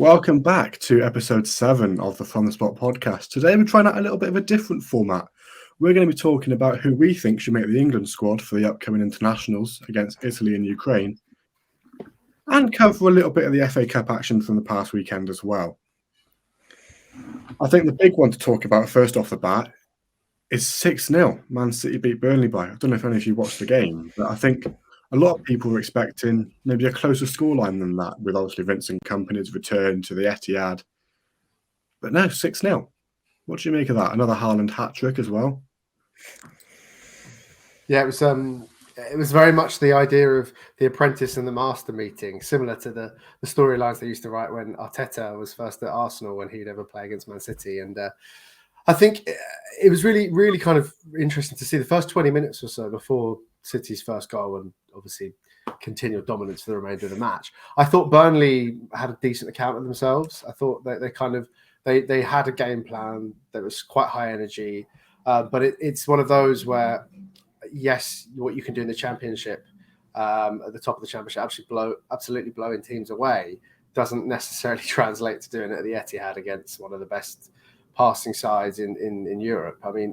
Welcome back to episode 7 of the From the Spot podcast. Today we're trying out a little bit of a different format. We're going to be talking about who we think should make the England squad for the upcoming internationals against Italy and Ukraine, and cover a little bit of the FA Cup action from the past weekend as well. I think the big one to talk about first off the bat is 6-0. Man City beat Burnley by. I don't know if any of you watched the game, but I think a lot of people were expecting maybe a closer scoreline than that, with obviously Vincent Kompany's return to the Etihad. But no, 6-0. What do you make of that? Another Haaland hat-trick as well? Yeah, it was very much the idea of the apprentice and the master meeting, similar to the storylines they used to write when Arteta was first at Arsenal when he'd ever play against Man City. And I think it was really, really kind of interesting to see the first 20 minutes or so before City's first goal and obviously continued dominance for the remainder of the match. I thought Burnley had a decent account of themselves. I thought that they had a game plan that was quite high energy, but it's one of those where, yes, what you can do in the Championship, at the top of the Championship, absolutely blowing teams away, doesn't necessarily translate to doing it at the Etihad against one of the best passing sides in Europe. I mean,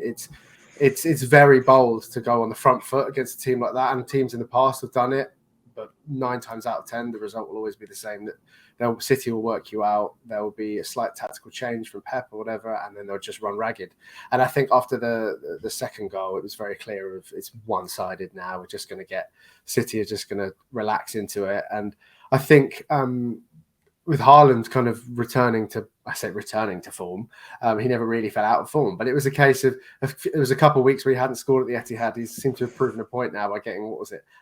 it's very bold to go on the front foot against a team like that, and teams in the past have done it, but 9 times out of 10, the result will always be the same. That City will work you out. There will be a slight tactical change from Pep or whatever, and then they'll just run ragged. And I think after the second goal, it was very clear it's one-sided now. We're just going to get City are just going to relax into it. And I think with Haaland kind of returning to form, he never really fell out of form. But it was a case of, it was a couple of weeks where he hadn't scored at the Etihad. He seemed to have proven a point now by getting,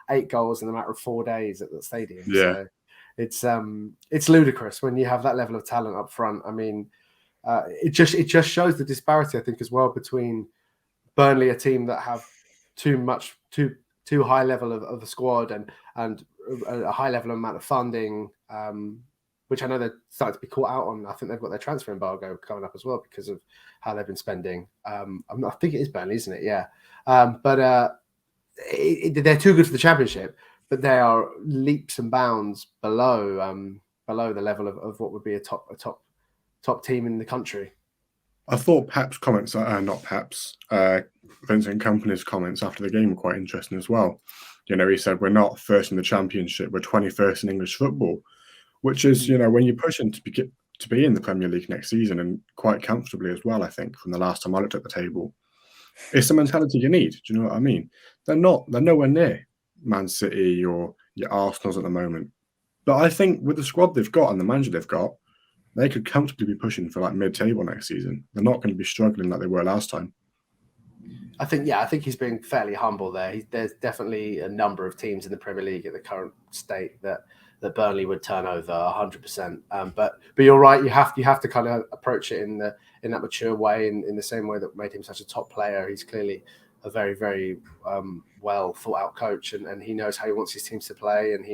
8 goals in a matter of 4 days at the stadium. Yeah. So it's ludicrous when you have that level of talent up front. I mean, it just shows the disparity, I think, as well, between Burnley, a team that have too high level of the squad and a high level amount of funding, which I know they're starting to be caught out on. I think they've got their transfer embargo coming up as well because of how they've been spending. I think it is Burnley, isn't it? Yeah. But they're too good for the Championship, but they are leaps and bounds below the level of what would be a top team in the country. I thought Pep's comments, Vincent Kompany's comments after the game were quite interesting as well. You know, he said, we're not first in the Championship, we're 21st in English football, which is, you know, when you're pushing to be in the Premier League next season, and quite comfortably as well, I think, from the last time I looked at the table. It's the mentality you need. Do you know what I mean? They're nowhere near Man City or your Arsenals at the moment. But I think with the squad they've got and the manager they've got, they could comfortably be pushing for like mid-table next season. They're not going to be struggling like they were last time. I think he's being fairly humble there. There's definitely a number of teams in the Premier League at the current state that Burnley would turn over 100%. But you're right. You have to kind of approach it in that mature way, in the same way that made him such a top player. He's clearly a very, very well thought out coach, and he knows how he wants his teams to play, and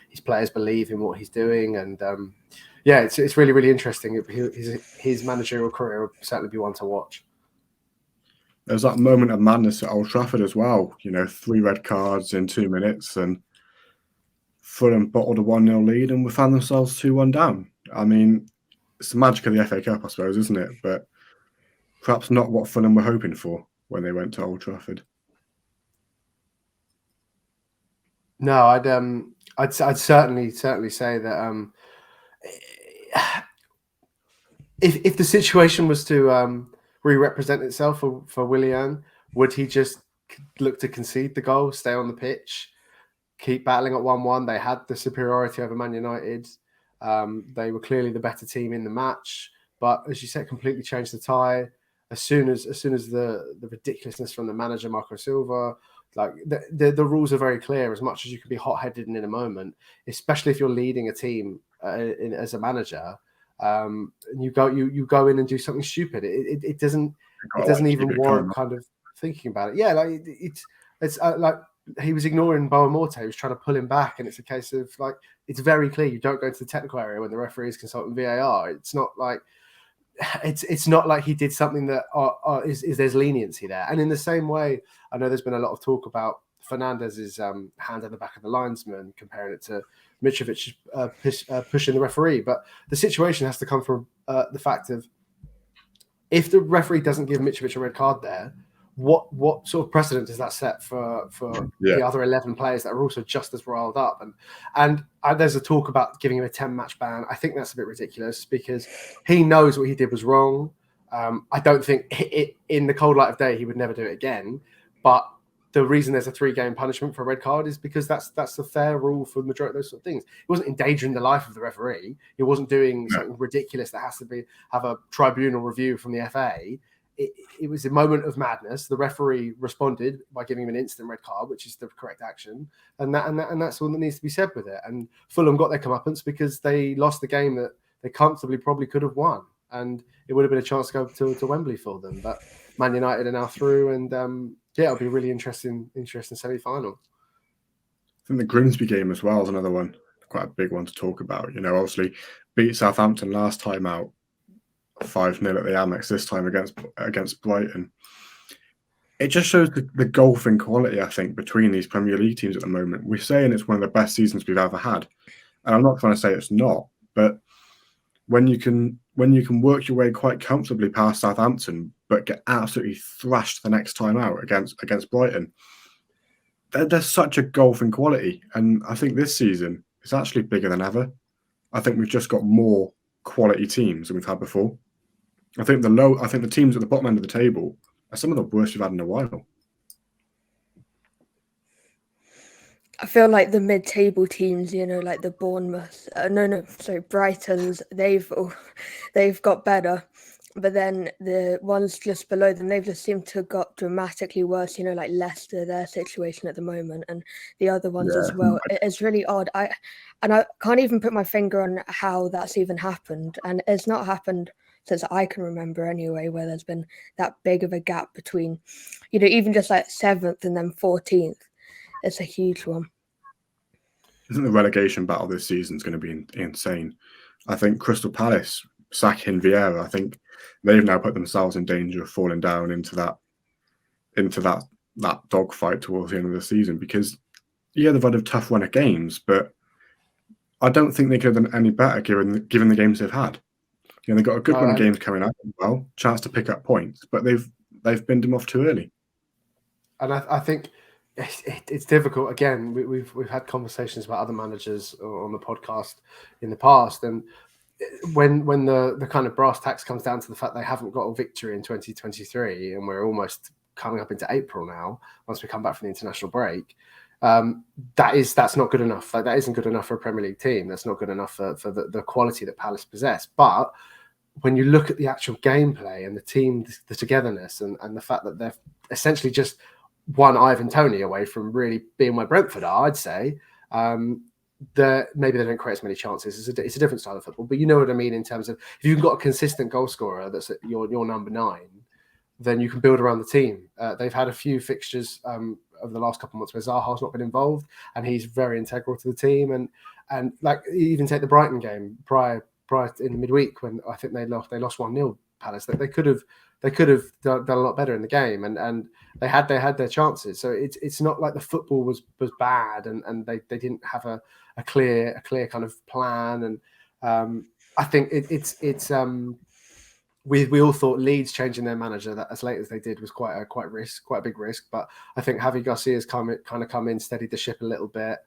his players believe in what he's doing. And it's really, really interesting. His managerial career will certainly be one to watch. There's that moment of madness at Old Trafford as well. You know, 3 red cards in 2 minutes, and Fulham bottled a 1-0 lead, and we found themselves 2-1 down. I mean, it's the magic of the FA Cup, I suppose, isn't it? But perhaps not what Fulham were hoping for when they went to Old Trafford. No, I'd certainly say that if the situation was to re-represent itself for Willian, would he just look to concede the goal, stay on the pitch, keep battling at 1-1? They had the superiority over Man United. They were clearly the better team in the match, but as you said, completely changed the tie. As soon as the ridiculousess from the manager, Marco Silva, like the rules are very clear. As much as you can be hot-headed in a moment, especially if you're leading a team as a manager, and you go in and do something stupid, it doesn't even warrant kind of thinking about it. Yeah, like it's like he was ignoring Boa Morte. He was trying to pull him back, and it's a case of like, it's very clear you don't go into the technical area when the referee is consulting VAR. It's not like he did something that is there's leniency there. And in the same way, I know there's been a lot of talk about Fernandez's hand at the back of the linesman, comparing it to Mitrovic pushing the referee. But the situation has to come from the fact of, if the referee doesn't give Mitrovic a red card there, what sort of precedent does that set for the other 11 players that are also just as riled up? And there's a talk about giving him a 10-match ban. I think that's a bit ridiculous, because he knows what he did was wrong. I don't think in the cold light of day he would never do it again. But the reason there's a 3-game punishment for a red card is because that's a fair rule for the majority of those sort of things. He wasn't endangering the life of the referee. He wasn't doing something ridiculous that has to have a tribunal review from the FA. It was a moment of madness. The referee responded by giving him an instant red card, which is the correct action, and that's all that needs to be said with it. And Fulham got their comeuppance because they lost the game that they comfortably probably could have won, and it would have been a chance to go to Wembley for them. But Man United are now through, and it'll be a really interesting semi-final. I think the Grimsby game as well is another one, quite a big one to talk about. Obviously beat Southampton last time out 5-0 at the Amex, this time against Brighton. It just shows the golfing quality, I think, between these Premier League teams at the moment. We're saying it's one of the best seasons we've ever had, and I'm not trying to say it's not, but when you can work your way quite comfortably past Southampton but get absolutely thrashed the next time out against Brighton, there's such a golfing quality. And I think this season it's actually bigger than ever. I think we've just got more quality teams than we've had before. I think the teams at the bottom end of the table are some of the worst we've had in a while. I feel like the mid-table teams, like the Bournemouth, Brightons, they've got better. But then the ones just below them, they've just seemed to have got dramatically worse, like Leicester, their situation at the moment, and the other ones as well. It's really odd. I can't even put my finger on how that's even happened. And it's not happened since I can remember anyway, where there's been that big of a gap between, even just like 7th and then 14th. It's a huge one. I think the relegation battle this season is going to be insane. I think Crystal Palace sacking Vieira, I think they've now put themselves in danger of falling down into that dogfight towards the end of the season, because they've had a tough run of games, but I don't think they could have done any better given the games they've had. They've got a good run of games coming up as well, chance to pick up points, but they've binned them off too early. And I think it's difficult. Again, we've had conversations about other managers on the podcast in the past, and when the kind of brass tacks comes down to the fact they haven't got a victory in 2023, and we're almost coming up into April now, once we come back from the international break, that's not good enough. That isn't good enough for a Premier League team. That's not good enough for the quality that Palace possess. But when you look at the actual gameplay and the team, the togetherness, and the fact that they're essentially just one Ivan Toney away from really being where Brentford are, I'd say, maybe they don't create as many chances. It's a different style of football, but you know what I mean in terms of, if you've got a consistent goal scorer that's at your number 9, then you can build around the team. They've had a few fixtures over the last couple of months where Zaha's not been involved, and he's very integral to the team. And like, even take the Brighton game prior in the midweek, when I think they lost 1-0 Palace. They could have done a lot better in the game, and they had their chances. So it's not like the football was bad, and they didn't have a clear kind of plan. And I think we all thought Leeds changing their manager that as late as they did was quite a big risk. But I think Javi Garcia's come in, steadied the ship a little bit.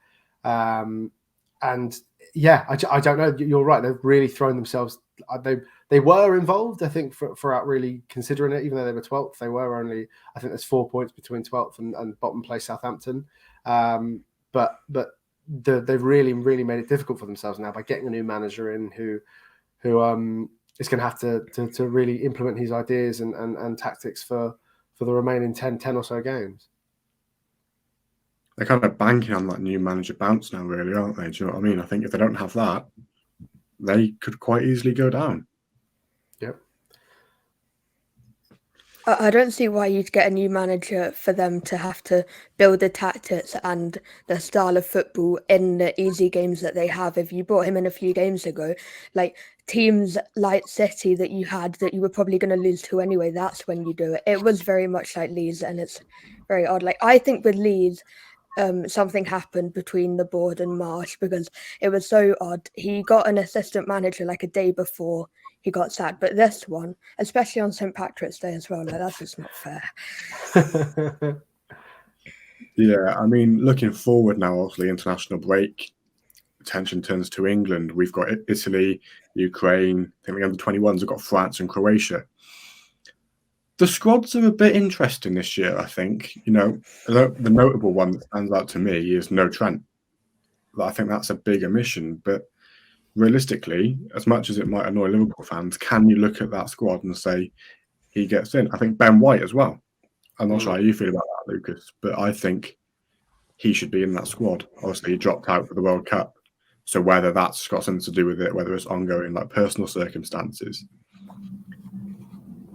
And yeah, I don't know. You're right. They've really thrown themselves. They were involved, I think, throughout really considering it. Even though they were 12th, they were only, I think there's 4 points between 12th and bottom place Southampton. But they've really, really made it difficult for themselves now by getting a new manager in who is going to have to really implement his ideas and tactics for the remaining 10 or so games. They're kind of banking on that new manager bounce now, really, aren't they? Do you know what I mean? I think if they don't have that, they could quite easily go down. Yep. I don't see why you'd get a new manager for them to have to build the tactics and the style of football in the easy games that they have. If you brought him in a few games ago, like teams like City that you were probably going to lose to anyway, that's when you do it. It was very much like Leeds, and it's very odd. Like, I think with Leeds, something happened between the board and Marsh because it was so odd. He got an assistant manager like a day before he got sacked, but this one, especially on St. Patrick's Day as well, like, that's just not fair. Yeah, I mean, looking forward now, obviously, international break, attention turns to England. We've got Italy, Ukraine, I think the under-21s have got France and Croatia. The squads are a bit interesting this year, I think. You know, the notable one that stands out to me is no Trent. I think that's a big omission, but realistically, as much as it might annoy Liverpool fans, can you look at that squad and say he gets in? I think Ben White as well. I'm not sure how you feel about that, Lucas, but I think he should be in that squad. Obviously, he dropped out for the World Cup, so whether that's got something to do with it, whether it's ongoing like personal circumstances.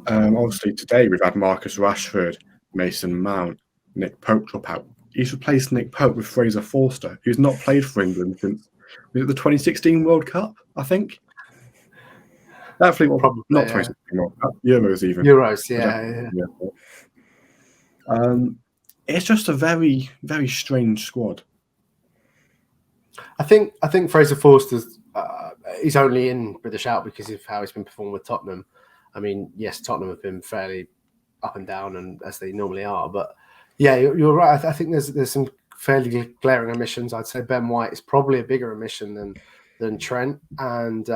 Obviously, today we've had Marcus Rashford, Mason Mount, Nick Pope drop out. He's replaced Nick Pope with Fraser Forster, who's not played for England since the 2016 World Cup, I think. Definitely, well, probably not 2016 World Cup, Euros even. Euros, yeah. It's just a very, very strange squad. I think Fraser Forster's he's only in with a shout because of how he's been performing with Tottenham. I mean, yes, Tottenham have been fairly up and down, and as they normally are. But yeah, you're right. I think there's some fairly glaring omissions. I'd say Ben White is probably a bigger omission than Trent, and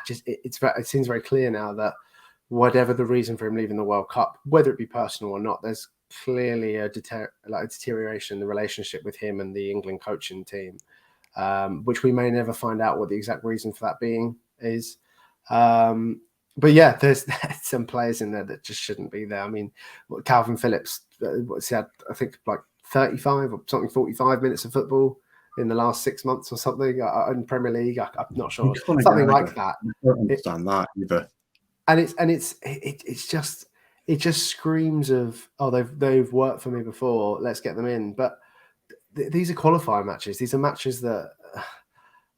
it seems very clear now that whatever the reason for him leaving the World Cup, whether it be personal or not, there's clearly a deterioration in the relationship with him and the England coaching team, which we may never find out what the exact reason for that being is. But yeah, there's some players in there that just shouldn't be there. I mean, Calvin Phillips, he had, I think, like 35 or something, 45 minutes of football in the last 6 months or something in Premier League. I'm not sure, something like that. I don't understand that either. And it just screams of, oh, they've worked for me before, let's get them in. But these are qualifying matches. These are matches that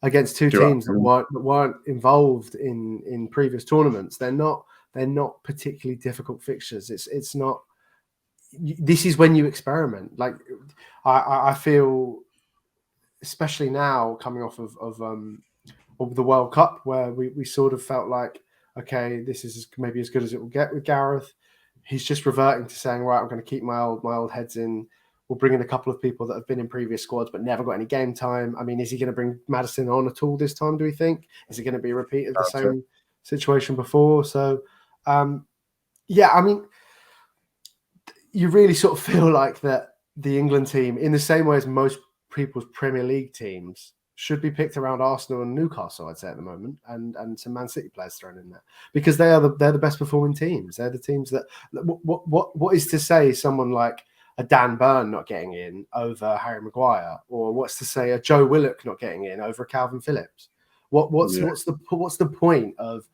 against two teams that weren't involved in previous tournaments. They're not particularly difficult fixtures. It's not. This is when you experiment. Like I feel, especially now coming off of the World Cup, where we sort of felt like, okay, this is maybe as good as it will get with Gareth. He's just reverting to saying, right, I'm going to keep my old heads in. We'll bring in a couple of people that have been in previous squads but never got any game time. I mean, is he going to bring Maddison on at all this time, do we think? Is it going to be a repeat of the same situation before? So, yeah, I mean, you really sort of feel like that the England team, in the same way as most people's Premier League teams, should be picked around Arsenal and Newcastle, I'd say, at the moment, and some Man City players thrown in there, because they're the best performing teams. They're the teams that what is to say someone like a Dan Burn not getting in over Harry Maguire, or what's to say a Joe Willock not getting in over Calvin Phillips? What's the point of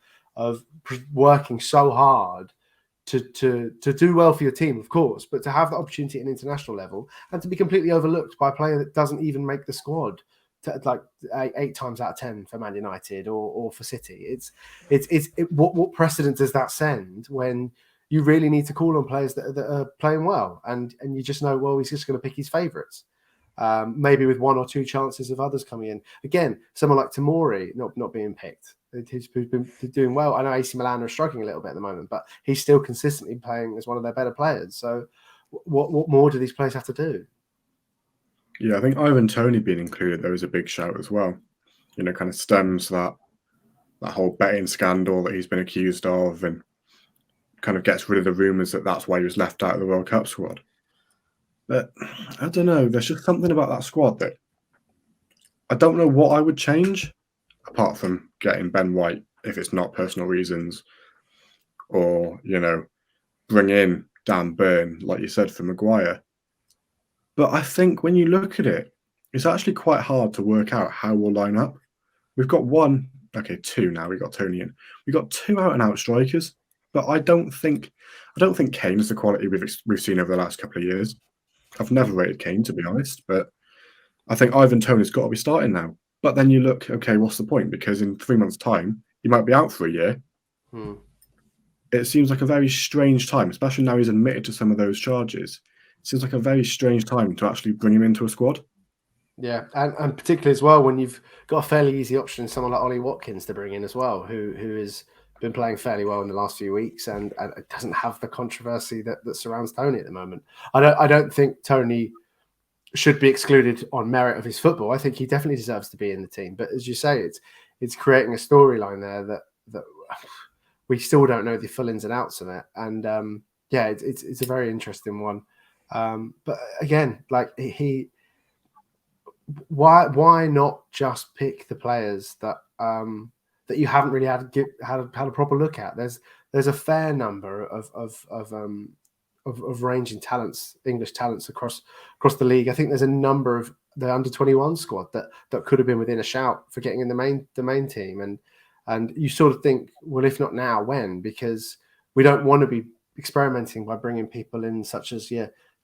working so hard to do well for your team, of course, but to have the opportunity at an international level and to be completely overlooked by a player that doesn't even make the squad, like 8 times out of 10 for Man United or for City? What precedent does that send when you really need to call on players that are playing well, and you just know, well, he's just going to pick his favourites, maybe with 1 or 2 chances of others coming in. Again, someone like Tomori not being picked, who's been doing well. I know AC Milan are struggling a little bit at the moment, but he's still consistently playing as one of their better players. So what more do these players have to do? Yeah, I think Ivan Toney being included there is a big shout as well. You know, kind of stems that whole betting scandal that he's been accused of, and kind of gets rid of the rumours that that's why he was left out of the World Cup squad. But I don't know, there's just something about that squad that I don't know what I would change, apart from getting Ben White if it's not personal reasons, or, you know, bring in Dan Burn, like you said, for Maguire. But I think when you look at it, it's actually quite hard to work out how we'll line up. We've got 2 now. We've got Toney in. We've got 2 out-and-out strikers. But I don't think Kane is the quality we've seen over the last couple of years. I've never rated Kane, to be honest, but I think Ivan Toney's got to be starting now. But then you look, okay, what's the point? Because in 3 months' time, he might be out for a year. It seems like a very strange time, especially now he's admitted to some of those charges. seems like a very strange time to actually bring him into a squad. Yeah, and particularly as well when you've got a fairly easy option, someone like Ollie Watkins to bring in as well, who has been playing fairly well in the last few weeks and doesn't have the controversy that surrounds Tony at the moment. I don't think Tony should be excluded on merit of his football. I think he definitely deserves to be in the team. But as you say, it's creating a storyline there that we still don't know the full ins and outs of it. And it's a very interesting one. But again, like why not just pick the players that you haven't really had a proper look at? There's a fair number of ranging talents, English talents across the league. I think there's a number of the under-21 squad that could have been within a shout for getting in the main team. And you sort of think, well, if not now, when? Because we don't want to be experimenting by bringing people in such as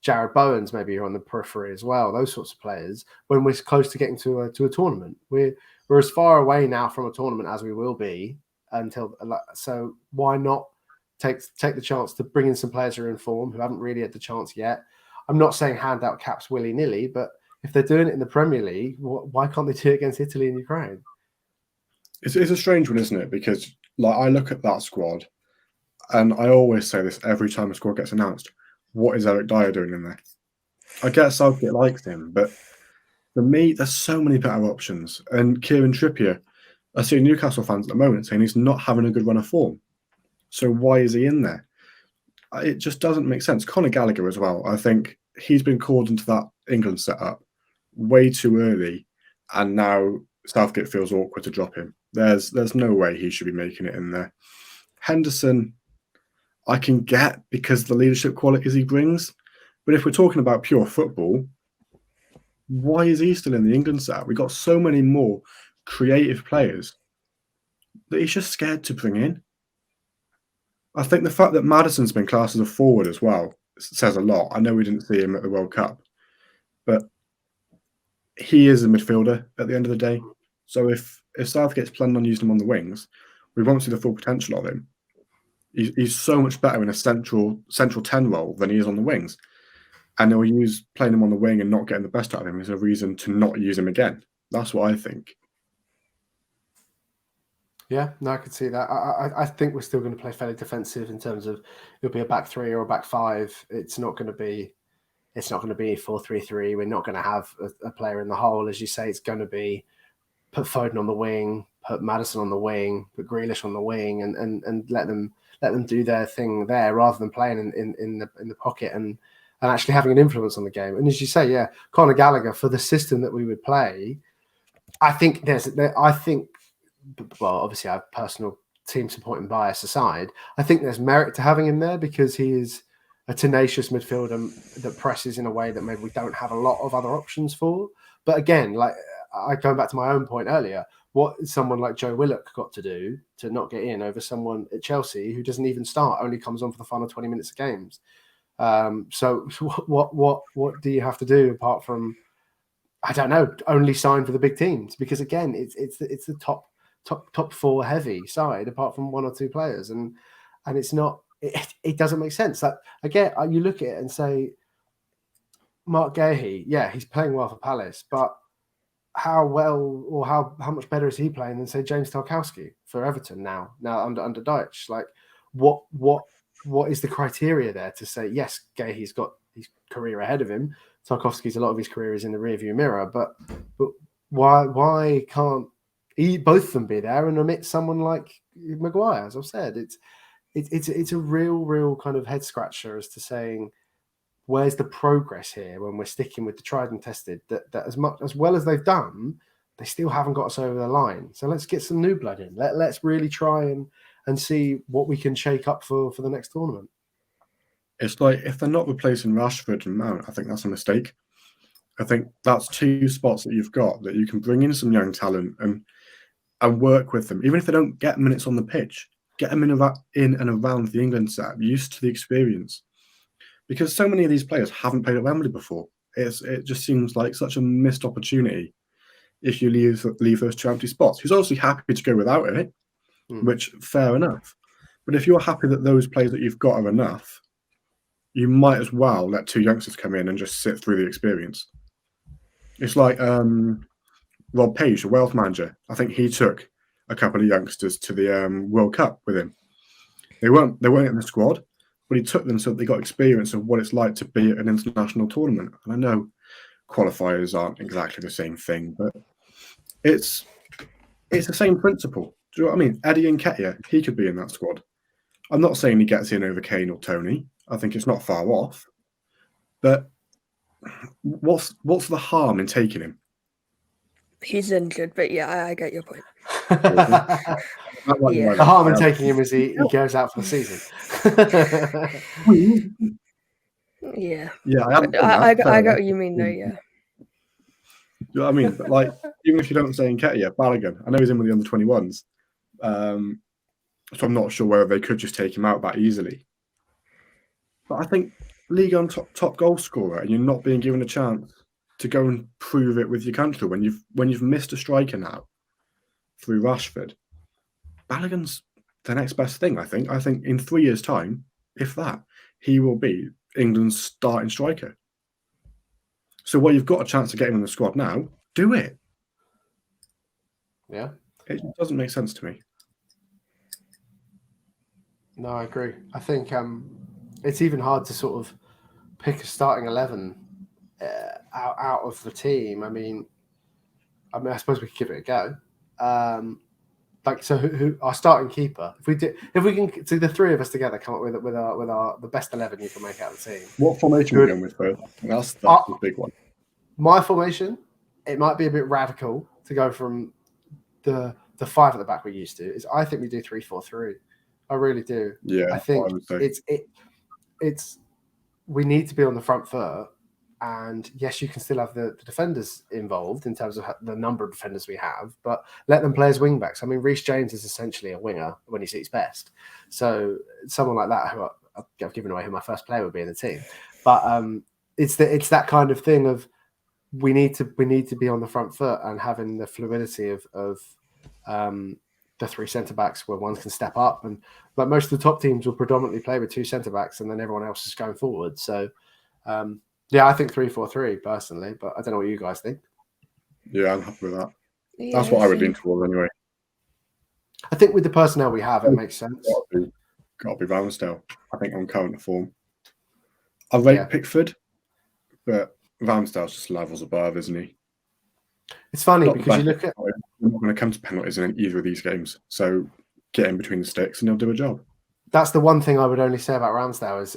Jared Bowens, maybe on the periphery as well, those sorts of players, when we're close to getting to a tournament. We're as far away now from a tournament as we will be so why not take the chance to bring in some players who are in form, who haven't really had the chance yet. I'm not saying hand out caps willy-nilly, but if they're doing it in the Premier League, why can't they do it against Italy and Ukraine? It's a strange one, isn't it? Because like I look at that squad, and I always say this every time a squad gets announced: what is Eric Dyer doing in there? I get Southgate likes him, but for me, there's so many better options. And Kieran Trippier, I see Newcastle fans at the moment saying he's not having a good run of form. So why is he in there? It just doesn't make sense. Conor Gallagher as well. I think he's been called into that England setup way too early, and now Southgate feels awkward to drop him. There's no way he should be making it in there. Henderson, I can get because of the leadership qualities he brings, but if we're talking about pure football, why is he still in the England setup? We've got so many more creative players that he's just scared to bring in. I think the fact that Maddison's been classed as a forward as well says a lot. I know we didn't see him at the World Cup, but he is a midfielder at the end of the day. So if Southgate's planning on using him on the wings, we won't see the full potential of him. He's so much better in a central 10 role than he is on the wings. And they'll use playing him on the wing and not getting the best out of him as a reason to not use him again. That's what I think. Yeah, no, I could see that. I think we're still going to play fairly defensive in terms of it'll be a back three or a back five. It's not going to be 4-3-3. We're not going to have a player in the hole, as you say. It's going to be put Foden on the wing, put Maddison on the wing, put Grealish on the wing, and let them do their thing there rather than playing in the pocket and actually having an influence on the game. And as you say, yeah, Conor Gallagher for the system that we would play, I think well, obviously I have personal team supporting bias aside, I think there's merit to having him there because he is a tenacious midfielder that presses in a way that maybe we don't have a lot of other options for. But again, like going back to my own point earlier, what is someone like Joe Willock got to do to not get in over someone at Chelsea who doesn't even start, only comes on for the final 20 minutes of games? So what do you have to do apart from, I don't know, only sign for the big teams? Because again, it's the top four heavy side apart from one or two players, and it's not. It doesn't make sense. Like again, you look at it and say, Mark Gahey, yeah, he's playing well for Palace, but how well or how much better is he playing than say James Tarkowski for Everton now under Dyche? Like what is the criteria there to say yes, Gahey's got his career ahead of him, Tarkowski's a lot of his career is in the rearview mirror, but why can't both of them be there and omit someone like Maguire? As I've said, it's a real kind of head scratcher as to saying where's the progress here when we're sticking with the tried and tested that as well as they've done, they still haven't got us over the line. So let's get some new blood in. Let's really try and see what we can shake up for the next tournament. It's like if they're not replacing Rashford and Mount, I think that's a mistake. I think that's two spots that you've got that you can bring in some young talent and work with them. Even if they don't get minutes on the pitch, get them in and around the England setup, used to the experience. Because so many of these players haven't played at Wembley before. It just seems like such a missed opportunity if you leave those two empty spots. He's obviously happy to go without it, which fair enough. But if you're happy that those players that you've got are enough, you might as well let 2 youngsters come in and just sit through the experience. It's like Rob Page, the Wales manager. I think he took a couple of youngsters to the World Cup with him. They weren't in the squad, but he took them so that they got experience of what it's like to be at an international tournament. And I know qualifiers aren't exactly the same thing, but it's the same principle. Do you know what I mean? Eddie Nketiah, he could be in that squad. I'm not saying he gets in over Kane or Tony. I think it's not far off. But what's the harm in taking him? He's injured, but yeah, I get your point. The harm in taking him is he goes out for the season. Yeah. Yeah, I get what you mean, though, yeah. You know what I mean? But like, even if you don't say Nketiah, Balogun, I know he's in with the under-21s. So I'm not sure whether they could just take him out that easily. But I think Ligue 1 top goal scorer, and you're not being given a chance to go and prove it with your country when you've missed a striker now through Rashford. Balogun's the next best thing, I think. I think in 3 years' time, if that, he will be England's starting striker. So while you've got a chance to get him in the squad now, do it. Yeah. It doesn't make sense to me. No, I agree. I think it's even hard to sort of pick a starting 11 out of the team. I mean, I suppose we could give it a go. Who our starting keeper? If we can, so the 3 of us together come up with the best 11 you can make out of the team. What formation are we going with first? That's the big one. My formation, it might be a bit radical to go from the 5 at the back we used to. I think we do 3-4-3. I really do. Yeah, I think it's we need to be on the front foot. And yes, you can still have the defenders involved in terms of the number of defenders we have, but let them play as wing backs. I mean, Rhys James is essentially a winger when he's at his best. So someone like that, who I've given away who my first player would be in the team. But it's that kind of thing of we need to be on the front foot and having the fluidity of the 3 centre backs where one can step up. And like most of the top teams will predominantly play with 2 centre backs, and then everyone else is going forward. So. Yeah, I think 3-4-3 personally, but I don't know what you guys think. Yeah, I'm happy with that. Yeah, that's what I would lean towards anyway. I think with the personnel we have, it makes sense. Got to be Ramsdale, I think, on current form. I rate Pickford, but Ramsdale's just levels above, isn't he? It's funny because you look at... When it comes to penalties in either of these games, so get in between the sticks and he'll do a job. That's the one thing I would only say about Ramsdale is...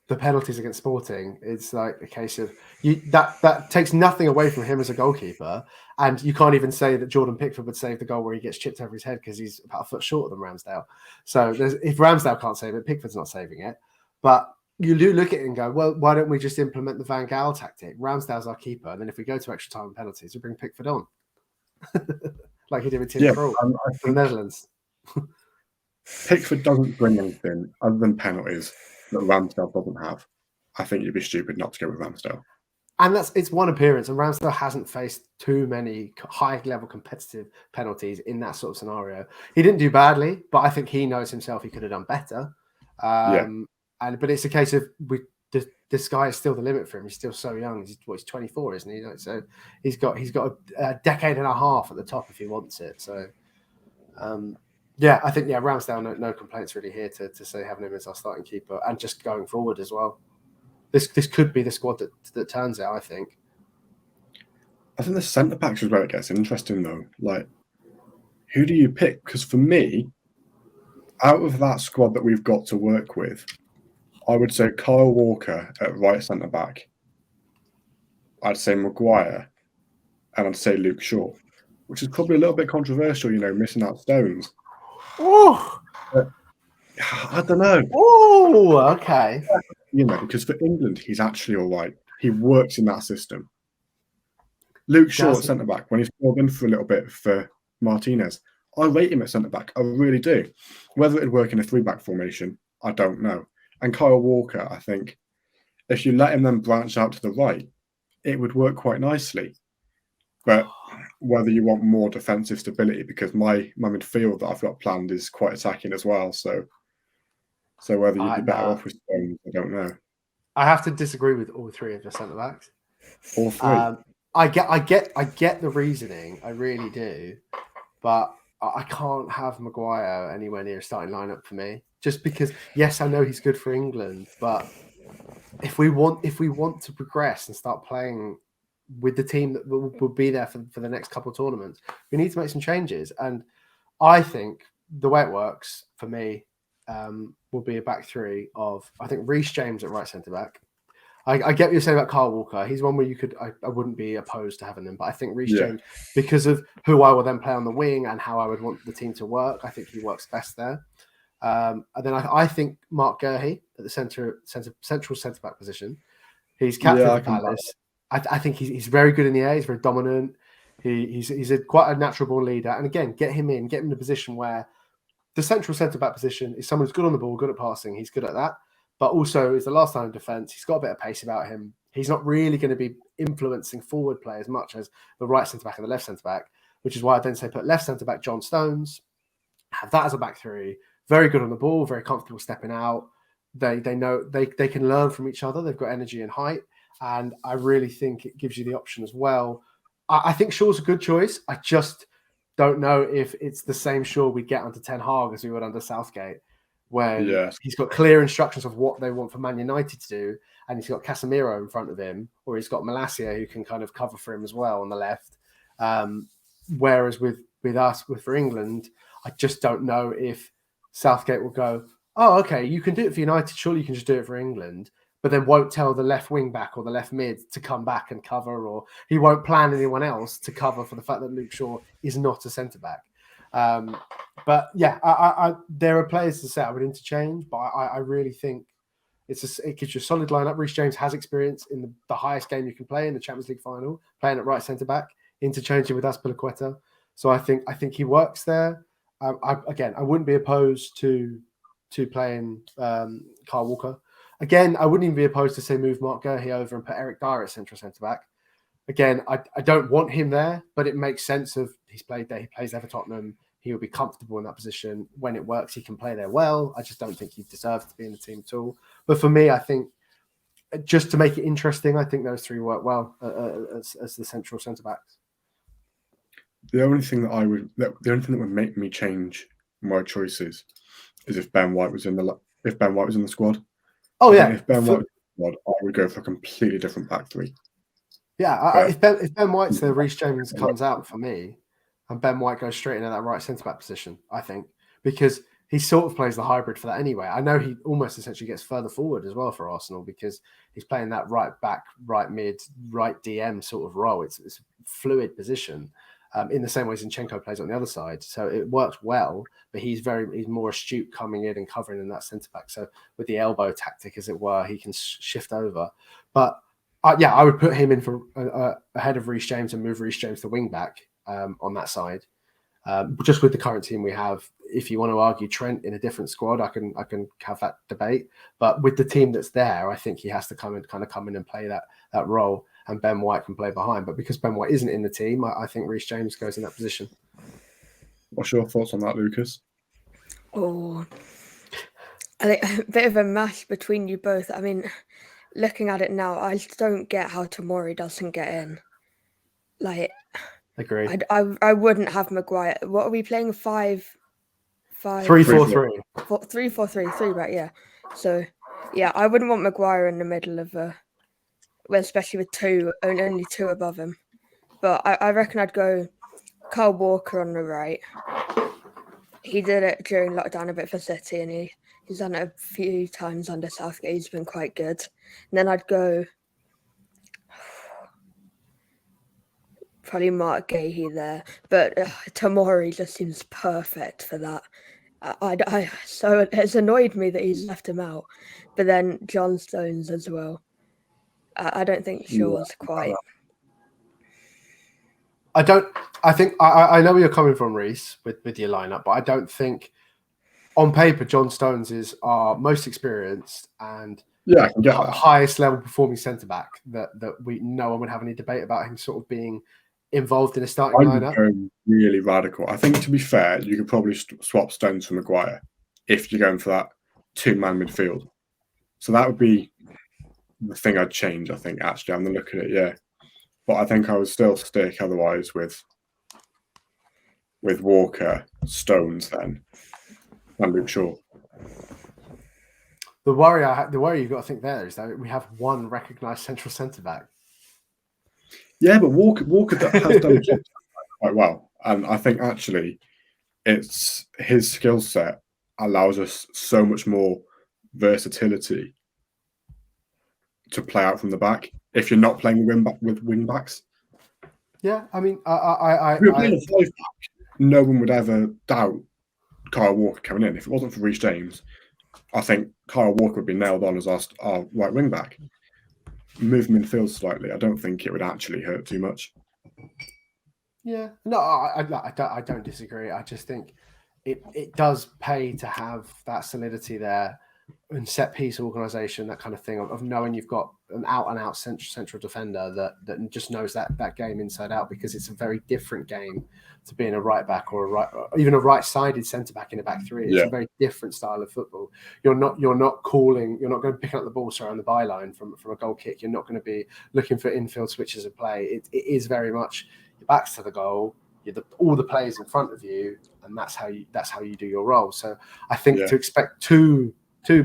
the penalties against Sporting, it's like a case of that takes nothing away from him as a goalkeeper, and you can't even say that Jordan Pickford would save the goal where he gets chipped over his head because he's about a foot shorter than Ramsdale. So if Ramsdale can't save it, Pickford's not saving it. But you do look at it and go, well, why don't we just implement the Van Gaal tactic? Ramsdale's our keeper, and then if we go to extra time and penalties, we bring Pickford on, like he did with Tim Krul from the Netherlands. Pickford doesn't bring anything other than penalties that Ramsdale doesn't have. I think you'd be stupid not to go with Ramsdale. And it's one appearance, and Ramsdale hasn't faced too many high-level competitive penalties in that sort of scenario. He didn't do badly, but I think he knows himself he could have done better. But it's a case of this guy is still the limit for him. He's still so young. He's 24, isn't he? So he's got a decade and a half at the top if he wants it. So. I think Ramsdale, no complaints really here to say having him as our starting keeper and just going forward as well. This could be the squad that turns out, I think. I think the centre backs is where it gets interesting though. Like, who do you pick? Because for me, out of that squad that we've got to work with, I would say Kyle Walker at right centre back. I'd say Maguire, and I'd say Luke Shaw, which is probably a little bit controversial, missing out Stones. Oh, I don't know. Oh, okay. Because for England, he's actually all right. He works in that system. Luke Shaw at centre back, when he's filled in for a little bit for Martinez, I rate him at centre back. I really do. Whether it'd work in a 3-back formation, I don't know. And Kyle Walker, I think, if you let him then branch out to the right, it would work quite nicely. But whether you want more defensive stability, because my midfield that I've got planned is quite attacking as well. So So whether you'd be better off with Stones, I don't know. I have to disagree with all three of your centre backs. All three. I get the reasoning. I really do, but I can't have Maguire anywhere near a starting lineup for me. Just because, yes, I know he's good for England, but if we want to progress and start playing with the team that will be there for the next couple of tournaments, we need to make some changes. And I think the way it works for me will be a back three of, I think, Rhys James at right centre back. I get what you're saying about Kyle Walker. He's one where you could, I wouldn't be opposed to having him, but I think Rhys James, because of who I will then play on the wing and how I would want the team to work, I think he works best there. And then I think Mark Gurhey at the central centre back position. He's captain of Palace. I think he's very good in the air. He's very dominant. He's quite a natural born leader. And again, get him in a position where the central centre back position is someone who's good on the ball, good at passing. He's good at that, but also is the last line of defence. He's got a bit of pace about him. He's not really going to be influencing forward play as much as the right centre back and the left centre back, which is why I then say put left centre back John Stones, have that as a back three. Very good on the ball, very comfortable stepping out. They know they can learn from each other. They've got energy and height. And I really think it gives you the option as well. I think Shaw's a good choice. I just don't know if it's the same Shaw we get under Ten Hag as we would under Southgate, where he's got clear instructions of what they want for Man United to do, and he's got Casemiro in front of him, or he's got Malacia who can kind of cover for him as well on the left. Whereas with for England, I just don't know if Southgate will go, oh, okay, you can do it for United. Surely you can just do it for England, but then won't tell the left wing back or the left mid to come back and cover, or he won't plan anyone else to cover for the fact that Luke Shaw is not a centre back. But yeah, there are players to say I would interchange, but I really think it gives you a solid lineup. Rhys James has experience in the highest game you can play in the Champions League final, playing at right centre back, interchanging with Azpilicueta. So I think he works there. I wouldn't be opposed to playing Kyle Walker. Again, I wouldn't even be opposed to say move Mark Gurhey over and put Eric Dyer at centre back. Again, I don't want him there, but it makes sense of he's played there. He plays there for Tottenham. He will be comfortable in that position. When it works, he can play there well. I just don't think he deserves to be in the team at all. But for me, I think just to make it interesting, I think those three work well as the central centre backs. The only thing that would make me change my choices is if Ben White was in the squad. Oh yeah, if Ben White was in the squad, I would go for a completely different back three. Yeah, if Ben White's there, Rhys James comes out for me, and Ben White goes straight into that right centre back position. I think because he sort of plays the hybrid for that anyway. I know he almost essentially gets further forward as well for Arsenal because he's playing that right back, right mid, right DM sort of role. It's a fluid position. In the same way Zinchenko plays on the other side. So it works well, but he's more astute coming in and covering in that centre-back. So with the elbow tactic, as it were, he can shift over. But I would put him in for ahead of Rhys James and move Rhys James to wing-back on that side. Just with the current team we have, if you want to argue Trent in a different squad, I can have that debate. But with the team that's there, I think he has to come in and play that role. And Ben White can play behind. But because Ben White isn't in the team, I think Rhys James goes in that position. What's your thoughts on that, Lucas? Oh, I think a bit of a mash between you both. I mean, looking at it now, I just don't get how Tomori doesn't get in. Like, agree. I wouldn't have Maguire. What are we playing? 5-5? 3-4-3. 3-4-3, right? Yeah. So, yeah, I wouldn't want Maguire in the middle of especially with only two above him. But I reckon I'd go Kyle Walker on the right. He did it during lockdown a bit for City, and he's done it a few times under Southgate. He's been quite good. And then I'd go probably Mark Gahey there. But Tomori just seems perfect for that. So it's annoyed me that he's left him out. But then John Stones as well. I don't think Shaw's quite. I think I know where you're coming from, Rhys, with your lineup, but I don't think on paper John Stones is our most experienced and I can get highest level performing centre back that no one would have any debate about him sort of being involved in a starting lineup. Going really radical. I think to be fair, you could probably swap Stones for Maguire if you're going for that two-man midfield. So that would be the thing I'd change, I think, actually. I'm going to look at it, yeah. But I think I would still stick otherwise with Walker, Stones then, and Luke Shaw. The worry you've got to think there is that we have one recognised central centre-back. Yeah, but Walker has done the job quite well. And I think actually it's his skill set allows us so much more versatility to play out from the back if you're not playing with wing backs. Yeah, I mean, if we were playing a five-back, no one would ever doubt Kyle Walker coming in. If it wasn't for Rhys James, I think Kyle Walker would be nailed on as our right wing back. Move him in field slightly. I don't think it would actually hurt too much. Yeah, no, I don't disagree. I just think it does pay to have that solidity there and set piece organisation, that kind of thing of knowing you've got an out and out central defender that just knows that game inside out, because it's a very different game to being a right back or even a right sided centre back in a back three. It's a very different style of football. You're not going to pick up the ball around the byline from a goal kick. You're not going to be looking for infield switches of play. It is very much your back's to the goal. All the players in front of you, and that's how you do your role. So I think to expect two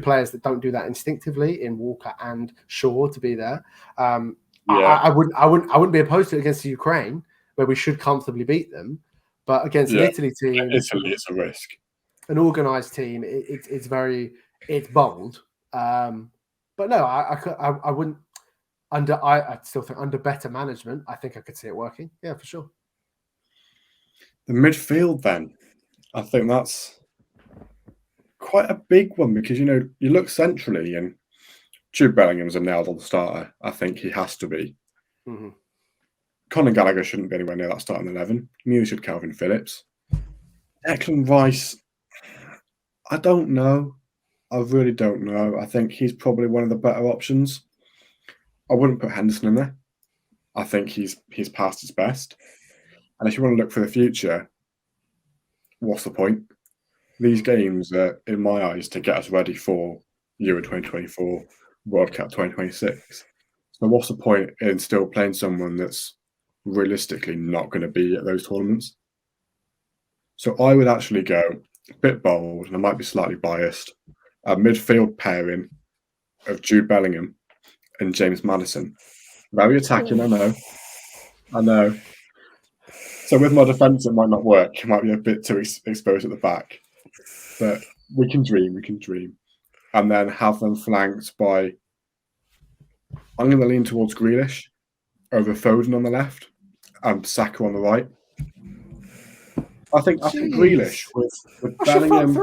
players that don't do that instinctively in Walker and Shaw to be there, I wouldn't be opposed to it against the Ukraine, where we should comfortably beat them. But against an Italy team, Italy, it's a risk. An organised team, it's bold. But no, I wouldn't. I still think under better management, I think I could see it working. Yeah, for sure. The midfield, then, I think that's quite a big one, because you look centrally and Jude Bellingham's a nailed on starter. I think he has to be. Mm-hmm. Conor Gallagher shouldn't be anywhere near that starting 11. Neither should Calvin Phillips. Declan Rice, I don't know. I really don't know. I think he's probably one of the better options. I wouldn't put Henderson in there. I think he's past his best. And if you want to look for the future, what's the point? These games are, in my eyes, to get us ready for Euro 2024, World Cup 2026. So what's the point in still playing someone that's realistically not going to be at those tournaments? So I would actually go a bit bold, and I might be slightly biased, a midfield pairing of Jude Bellingham and James Maddison. Very attacking, I know. So with my defence, it might not work. It might be a bit too exposed at the back. But we can dream. And then have them flanked by, I'm going to lean towards Grealish over Foden on the left and Saka on the right. I think Grealish with Bellingham.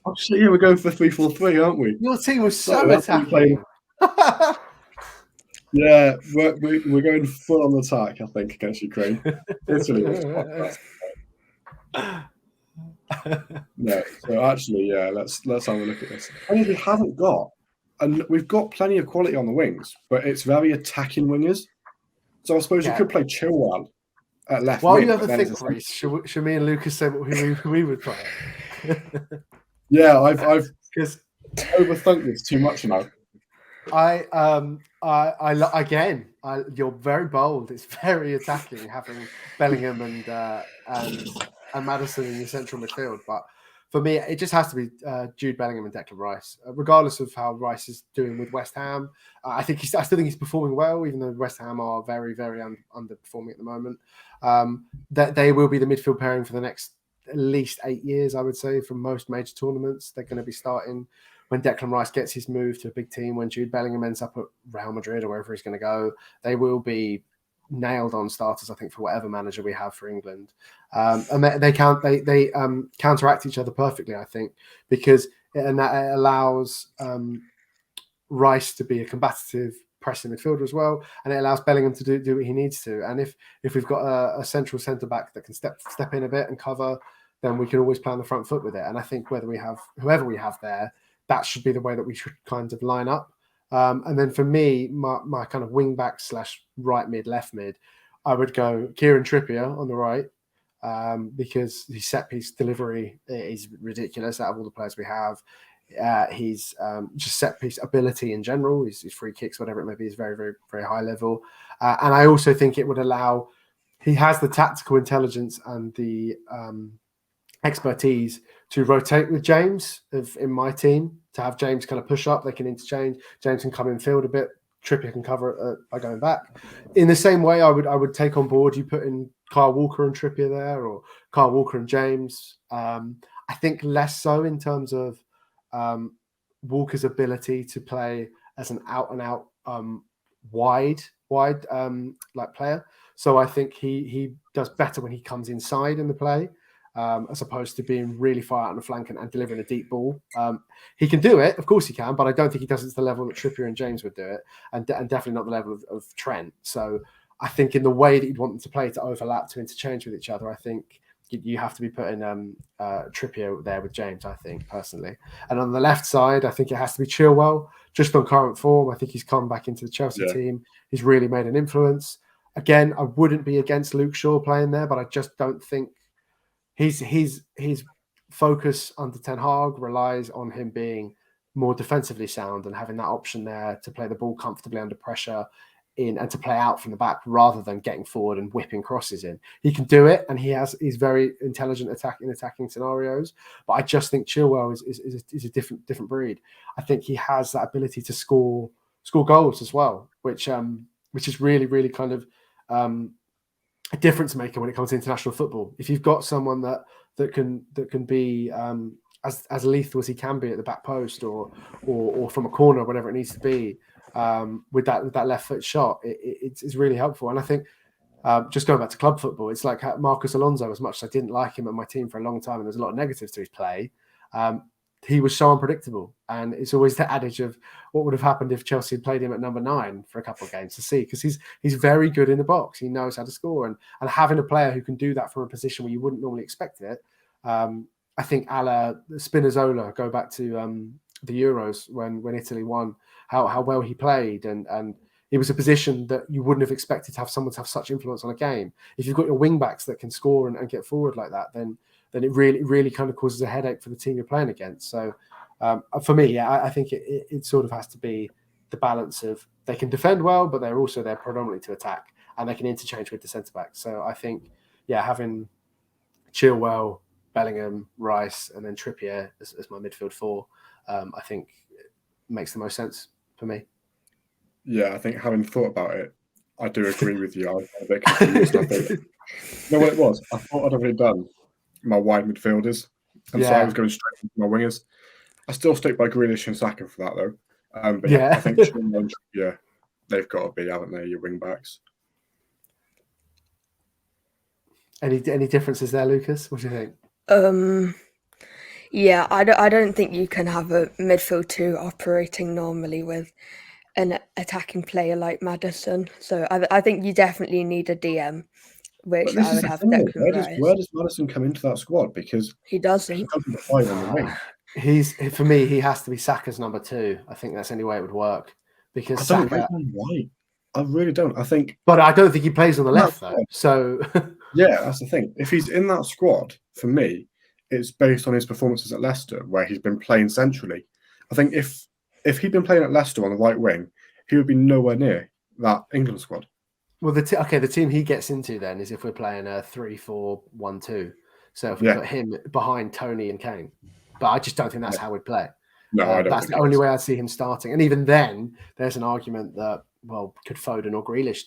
Oh shit! Yeah, we're going for 3-4-3, aren't we? Your team was so attacking. Yeah, we're going full on attack, I think, against Ukraine. Italy was no, so actually, let's have a look at this. I mean, we haven't got, and we've got plenty of quality on the wings, but it's very attacking wingers. So I suppose you could play Chilwell at left. While you have a think, Rhys, should me and Lucas say what we would play? Yeah, I've overthunk this too much now. You're very bold. It's very attacking having Bellingham and Maddison in your central midfield. But for me, it just has to be Jude Bellingham and Declan Rice, regardless of how Rice is doing with West Ham. I still think he's performing well, even though West Ham are very, very underperforming at the moment. That they will be the midfield pairing for the next at least 8 years, I would say, from most major tournaments. They're going to be starting when Declan Rice gets his move to a big team, when Jude Bellingham ends up at Real Madrid or wherever he's going to go. They will be nailed on starters, I think, for whatever manager we have for England. And they counteract each other perfectly, I think, because that allows Rice to be a combative pressing midfielder as well, and it allows Bellingham to do what he needs to. And if we've got a central centre back that can step in a bit and cover, then we can always play on the front foot with it. And I think whoever we have there, that should be the way that we should kind of line up. And then for me, my kind of wing back / right mid, left mid, I would go Kieran Trippier on the right, because his set piece delivery is ridiculous out of all the players we have. His just set piece ability in general, his free kicks, whatever it may be, is very, very, very high level. And I also think it would allow, he has the tactical intelligence and the expertise to rotate with James in my team, to have James kind of push up, they can interchange. James can come in field a bit, Trippier can cover by going back. In the same way, I would take on board you put in Kyle Walker and Trippier there, or Kyle Walker and James. I think less so in terms of Walker's ability to play as an out and out wide like player. So I think he does better when he comes inside in the play, as opposed to being really far out on the flank and delivering a deep ball. He can do it, of course he can, but I don't think he does it to the level that Trippier and James would do it, and definitely not the level of Trent. So I think in the way that you'd want them to play, to overlap, to interchange with each other, I think you have to be putting Trippier there with James, I think, personally. And on the left side, I think it has to be Chilwell, just on current form. I think he's come back into the Chelsea team. He's really made an influence. Again, I wouldn't be against Luke Shaw playing there, but I just don't think his focus under Ten Hag relies on him being more defensively sound and having that option there to play the ball comfortably under pressure and to play out from the back rather than getting forward and whipping crosses in. He can do it, and he's very intelligent in attacking scenarios. But I just think Chilwell is a different breed. I think he has that ability to score goals as well, which is really, really kind of a difference maker when it comes to international football. If you've got someone that can be as lethal as he can be at the back post or from a corner, whatever it needs to be, with that left foot shot, it's really helpful. And I think just going back to club football, it's like Marcus Alonso. As much as I didn't like him at my team for a long time, and there's a lot of negatives to his play, he was so unpredictable. And it's always the adage of what would have happened if Chelsea had played him at number 9 for a couple of games to see, because he's very good in the box. He knows how to score, and having a player who can do that from a position where you wouldn't normally expect it. I think a la Spinazzola, go back to the Euros when Italy won, how well he played, and it was a position that you wouldn't have expected to have someone to have such influence on a game. If you've got your wing backs that can score and get forward like that, then it really kind of causes a headache for the team you're playing against. So for me, I think it sort of has to be the balance of they can defend well, but they're also there predominantly to attack, and they can interchange with the centre back. So I think, having Chilwell, Bellingham, Rice, and then Trippier as my midfield 4, I think makes the most sense for me. Yeah, I think having thought about it, I do agree with you. I was a bit confused. You know what it was? I thought I'd already done my wide midfielders, and so I was going straight into my wingers. I still stick by Grealish and Saka for that, though. But I think they've got to be, haven't they, your wing backs? Any differences there, Lucas? What do you think? I don't think you can have a midfield 2 operating normally with an attacking player like Maddison. So I think you definitely need a DM, which I would have Declan Rice. Where does Maddison come into that squad? Because he doesn't. He doesn't play on the wing. For me, he has to be Saka's number 2. I think that's the only way it would work. Because I don't understand why. I really don't. But I don't think he plays on the left though. So yeah, that's the thing. If he's in that squad, for me, it's based on his performances at Leicester, where he's been playing centrally. I think if he'd been playing at Leicester on the right wing, he would be nowhere near that England squad. Well, the team he gets into then is if we're playing a 3-4-1-2. So if we put him behind Tony and Kane, but I just don't think that's how we'd play. No, I don't. That's the only way I'd see him starting. And even then, there's an argument that could Foden or Grealish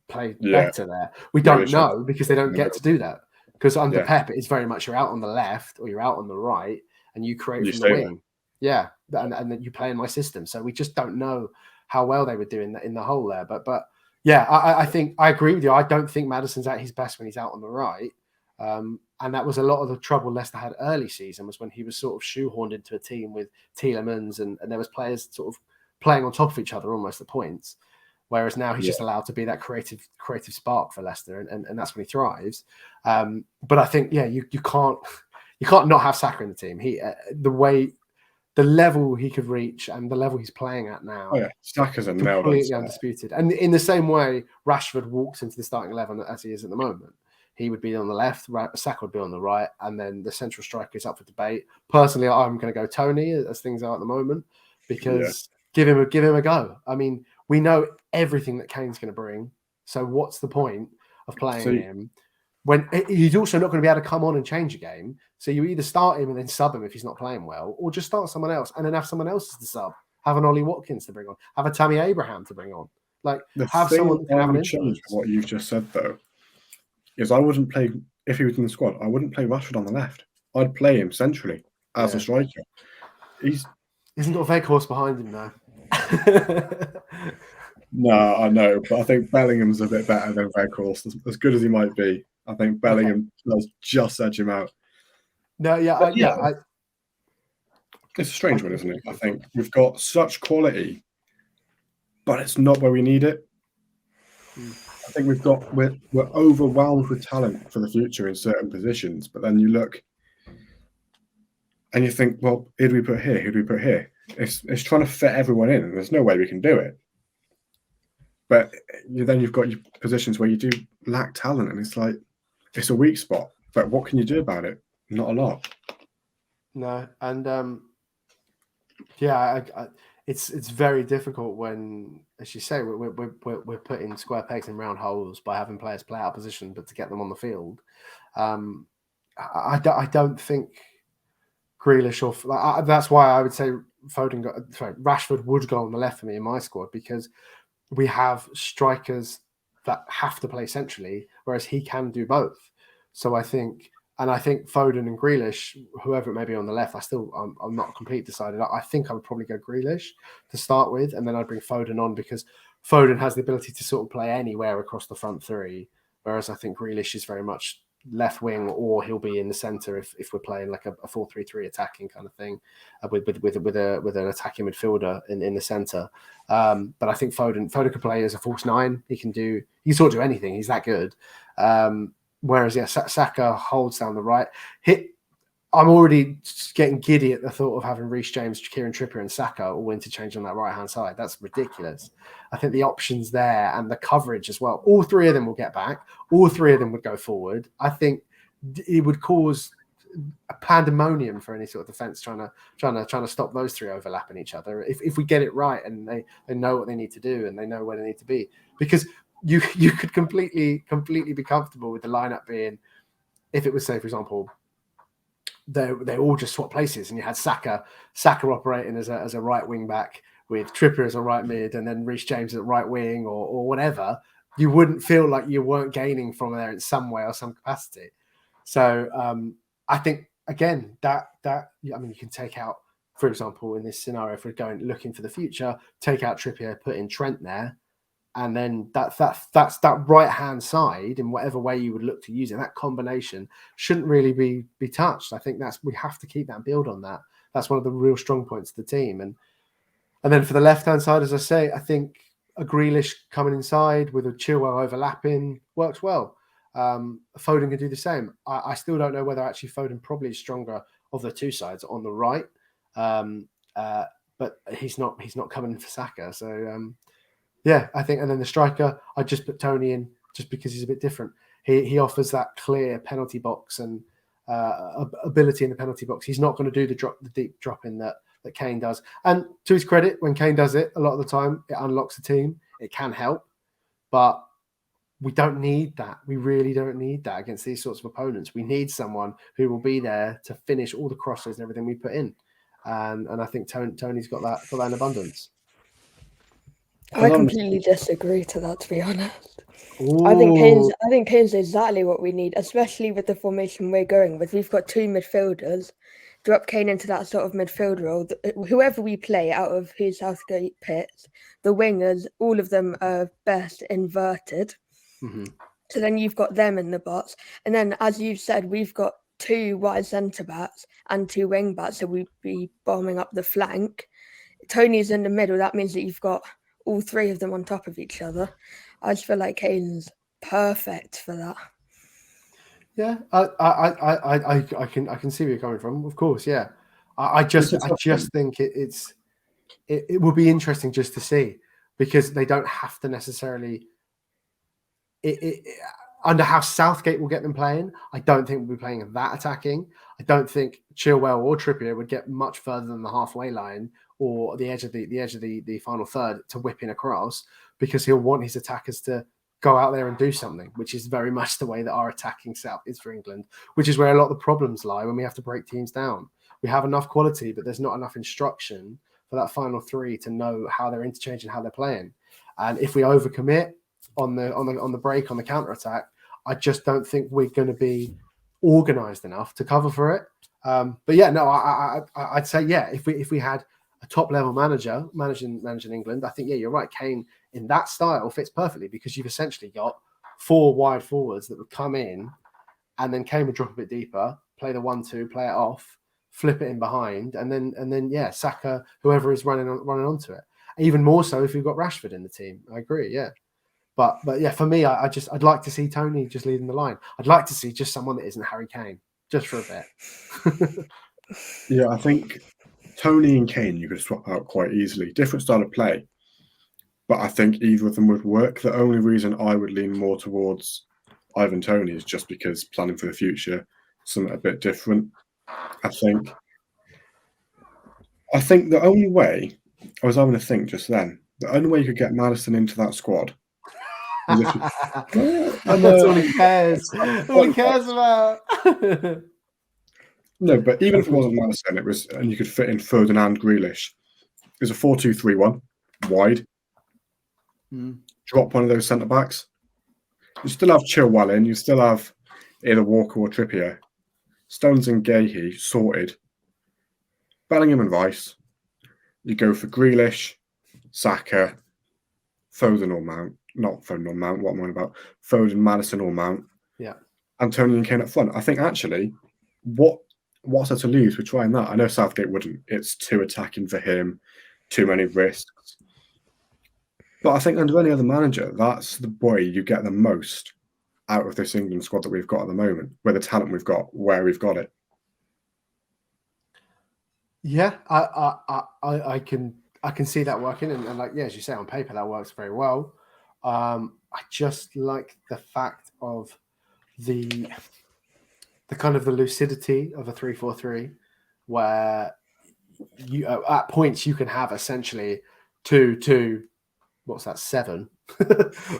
play better there? We don't know because they don't get to do that. Because under Pep, it's very much you're out on the left or you're out on the right, and you create from the wing. Yeah, and then you play in my system. So we just don't know how well they would do in the hole there. But I think I agree with you. I don't think Maddison's at his best when he's out on the right. And that was a lot of the trouble Leicester had early season, was when he was sort of shoehorned into a team with Tielemans and there was players sort of playing on top of each other almost at points. Whereas now he's just allowed to be that creative spark for Leicester, and that's when he thrives. But I think you can't not have Saka in the team. He the level he could reach and the level he's playing at now. Oh yeah, Saka's a completely undisputed. And in the same way, Rashford walks into the starting 11 as he is at the moment. he would be on the left, Saka would be on the right, and then the central striker is up for debate. Personally, I'm going to go Tony as things are at the moment because give him a go. I mean, we know everything that Kane's going to bring, so what's the point of playing him when he's also not going to be able to come on and change a game? So you either start him and then sub him if he's not playing well, or just start someone else and then have someone else as the sub. Have an Ollie Watkins to bring on. Have a Tammy Abraham to bring on. Like have someone that can have an influence. What you've just said though is I wouldn't play if he was in the squad. I wouldn't play Rashford on the left. I'd play him centrally as a striker. He's got a Weghorst behind him now. No, I know, but I think Bellingham's a bit better than Weghorst. As good as he might be, I think Bellingham does just edge him out. No, it's a strange one, isn't it? I think we've got such quality, but it's not where we need it. I think we're overwhelmed with talent for the future in certain positions, but then you look and you think, well, who do we put here? Who do we put here? It's trying to fit everyone in, and there's no way we can do it. But then you've got your positions where you do lack talent, and it's like it's a weak spot. But what can you do about it? Not a lot. No, and it's very difficult when, as you say, we're putting square pegs in round holes by having players play out of position, but to get them on the field, I don't think Grealish or that's why I would say Rashford would go on the left for me in my squad, because we have strikers that have to play centrally, whereas he can do both. So I think Foden and Grealish, whoever it may be on the left, I'm not completely decided. I think I would probably go Grealish to start with, and then I'd bring Foden on because Foden has the ability to sort of play anywhere across the front three, whereas I think Grealish is very much left wing, or he'll be in the centre if we're playing like a 4-3-3 attacking kind of thing, with an attacking midfielder in the centre. But I think Foden could play as a false nine. He can sort of do anything. He's that good. Whereas Saka holds down the right. I'm already getting giddy at the thought of having Rhys James, Kieran Trippier, and Saka all interchange on that right hand side. That's ridiculous. I think the options there and the coverage as well. All three of them will get back. All three of them would go forward. I think it would cause a pandemonium for any sort of defense trying to stop those three overlapping each other. If we get it right and they know what they need to do and they know where they need to be, because you could completely be comfortable with the lineup being, if it was, say, for example, they all just swap places, and you had Saka operating as a right wing back with Trippier as a right mid, and then Rhys James at right wing or whatever. You wouldn't feel like you weren't gaining from there in some way or some capacity. So I think again that you can take out, for example, in this scenario, if we're looking for the future, take out Trippier, put in Trent there. And then that's that right hand side in whatever way you would look to use it. That combination shouldn't really be touched. I think we have to keep that and build on that. That's one of the real strong points of the team. And then for the left hand side, as I say, I think a Grealish coming inside with a Chilwell overlapping works well. Foden can do the same. I still don't know whether actually Foden probably is stronger of the two sides on the right, but he's not coming in for Saka. So. Yeah, I think, and then the striker, I just put Tony in just because he's a bit different. He offers that clear penalty box and ability in the penalty box. He's not going to do the deep drop in that Kane does. And to his credit, when Kane does it, a lot of the time it unlocks a team. It can help, but we don't need that. We really don't need that against these sorts of opponents. We need someone who will be there to finish all the crosses and everything we put in. And I think Tony's got that in abundance. I completely disagree to that, to be honest. Ooh. I think Kane's exactly what we need, especially with the formation we're going with. We've got two midfielders. Drop Kane into that sort of midfield role. Whoever we play out of who Southgate pits, the wingers, all of them are best inverted. Mm-hmm. So then you've got them in the box. And then, as you said, we've got two wide centre-backs and two wing-backs, so we'd be bombing up the flank. Tony's in the middle. That means that you've got all three of them on top of each other. I just feel like Kane's perfect for that. Yeah, I can see where you're coming from. Of course, yeah. I just think it will be interesting just to see, because they don't have to necessarily. under how Southgate will get them playing, I don't think we'll be playing that attacking. I don't think Chilwell or Trippier would get much further than the halfway line or the edge of the final third to whip in across, because he'll want his attackers to go out there and do something, which is very much the way that our attacking setup is for England, which is where a lot of the problems lie when we have to break teams down. We have enough quality, but there's not enough instruction for that final three to know how they're interchanging, how they're playing. And if we overcommit on the break, on the counter attack, I just don't think we're going to be organised enough to cover for it. But yeah, no, I'd say if we had a top level manager managing England, I think you're right. Kane in that style fits perfectly, because you've essentially got 4 wide forwards that would come in, and then Kane would drop a bit deeper, play the 1-2, play it off, flip it in behind, and then Saka, whoever is running onto it. Even more so if you've got Rashford in the team. I agree, yeah. But yeah, for me, I'd like to see Tony just leading the line. I'd like to see just someone that isn't Harry Kane, just for a bit. Yeah, I think Tony and Kane you could swap out quite easily. Different style of play, but I think either of them would work. The only reason I would lean more towards Ivan Toney is just because planning for the future, something a bit different. I think the only way, I was having to think just then, the only way you could get Maddison into that squad is if that's all he cares. All he cares about. No, but even if it wasn't Maddison, it was, and you could fit in Foden and Grealish. It was a 4-2-3-1, wide. Drop one of those centre backs. You still have Chilwell in. You still have either Walker or Trippier. Stones and Gahey sorted. Bellingham and Rice. You go for Grealish, Saka, Foden or Mount. Not Foden or Mount. What am I on about? Foden, Maddison or Mount. Yeah. And Tony and Kane up front. I think actually, what's there to lose with trying that? I know Southgate wouldn't. It's too attacking for him. Too many risks. But I think under any other manager, that's the way you get the most out of this England squad that we've got at the moment, with the talent we've got, where we've got it. Yeah, I can see that working, and like as you say, on paper that works very well. I just like the fact of the kind of the lucidity of a 3-4-3, where you at points you can have essentially 2-2. What's that, 7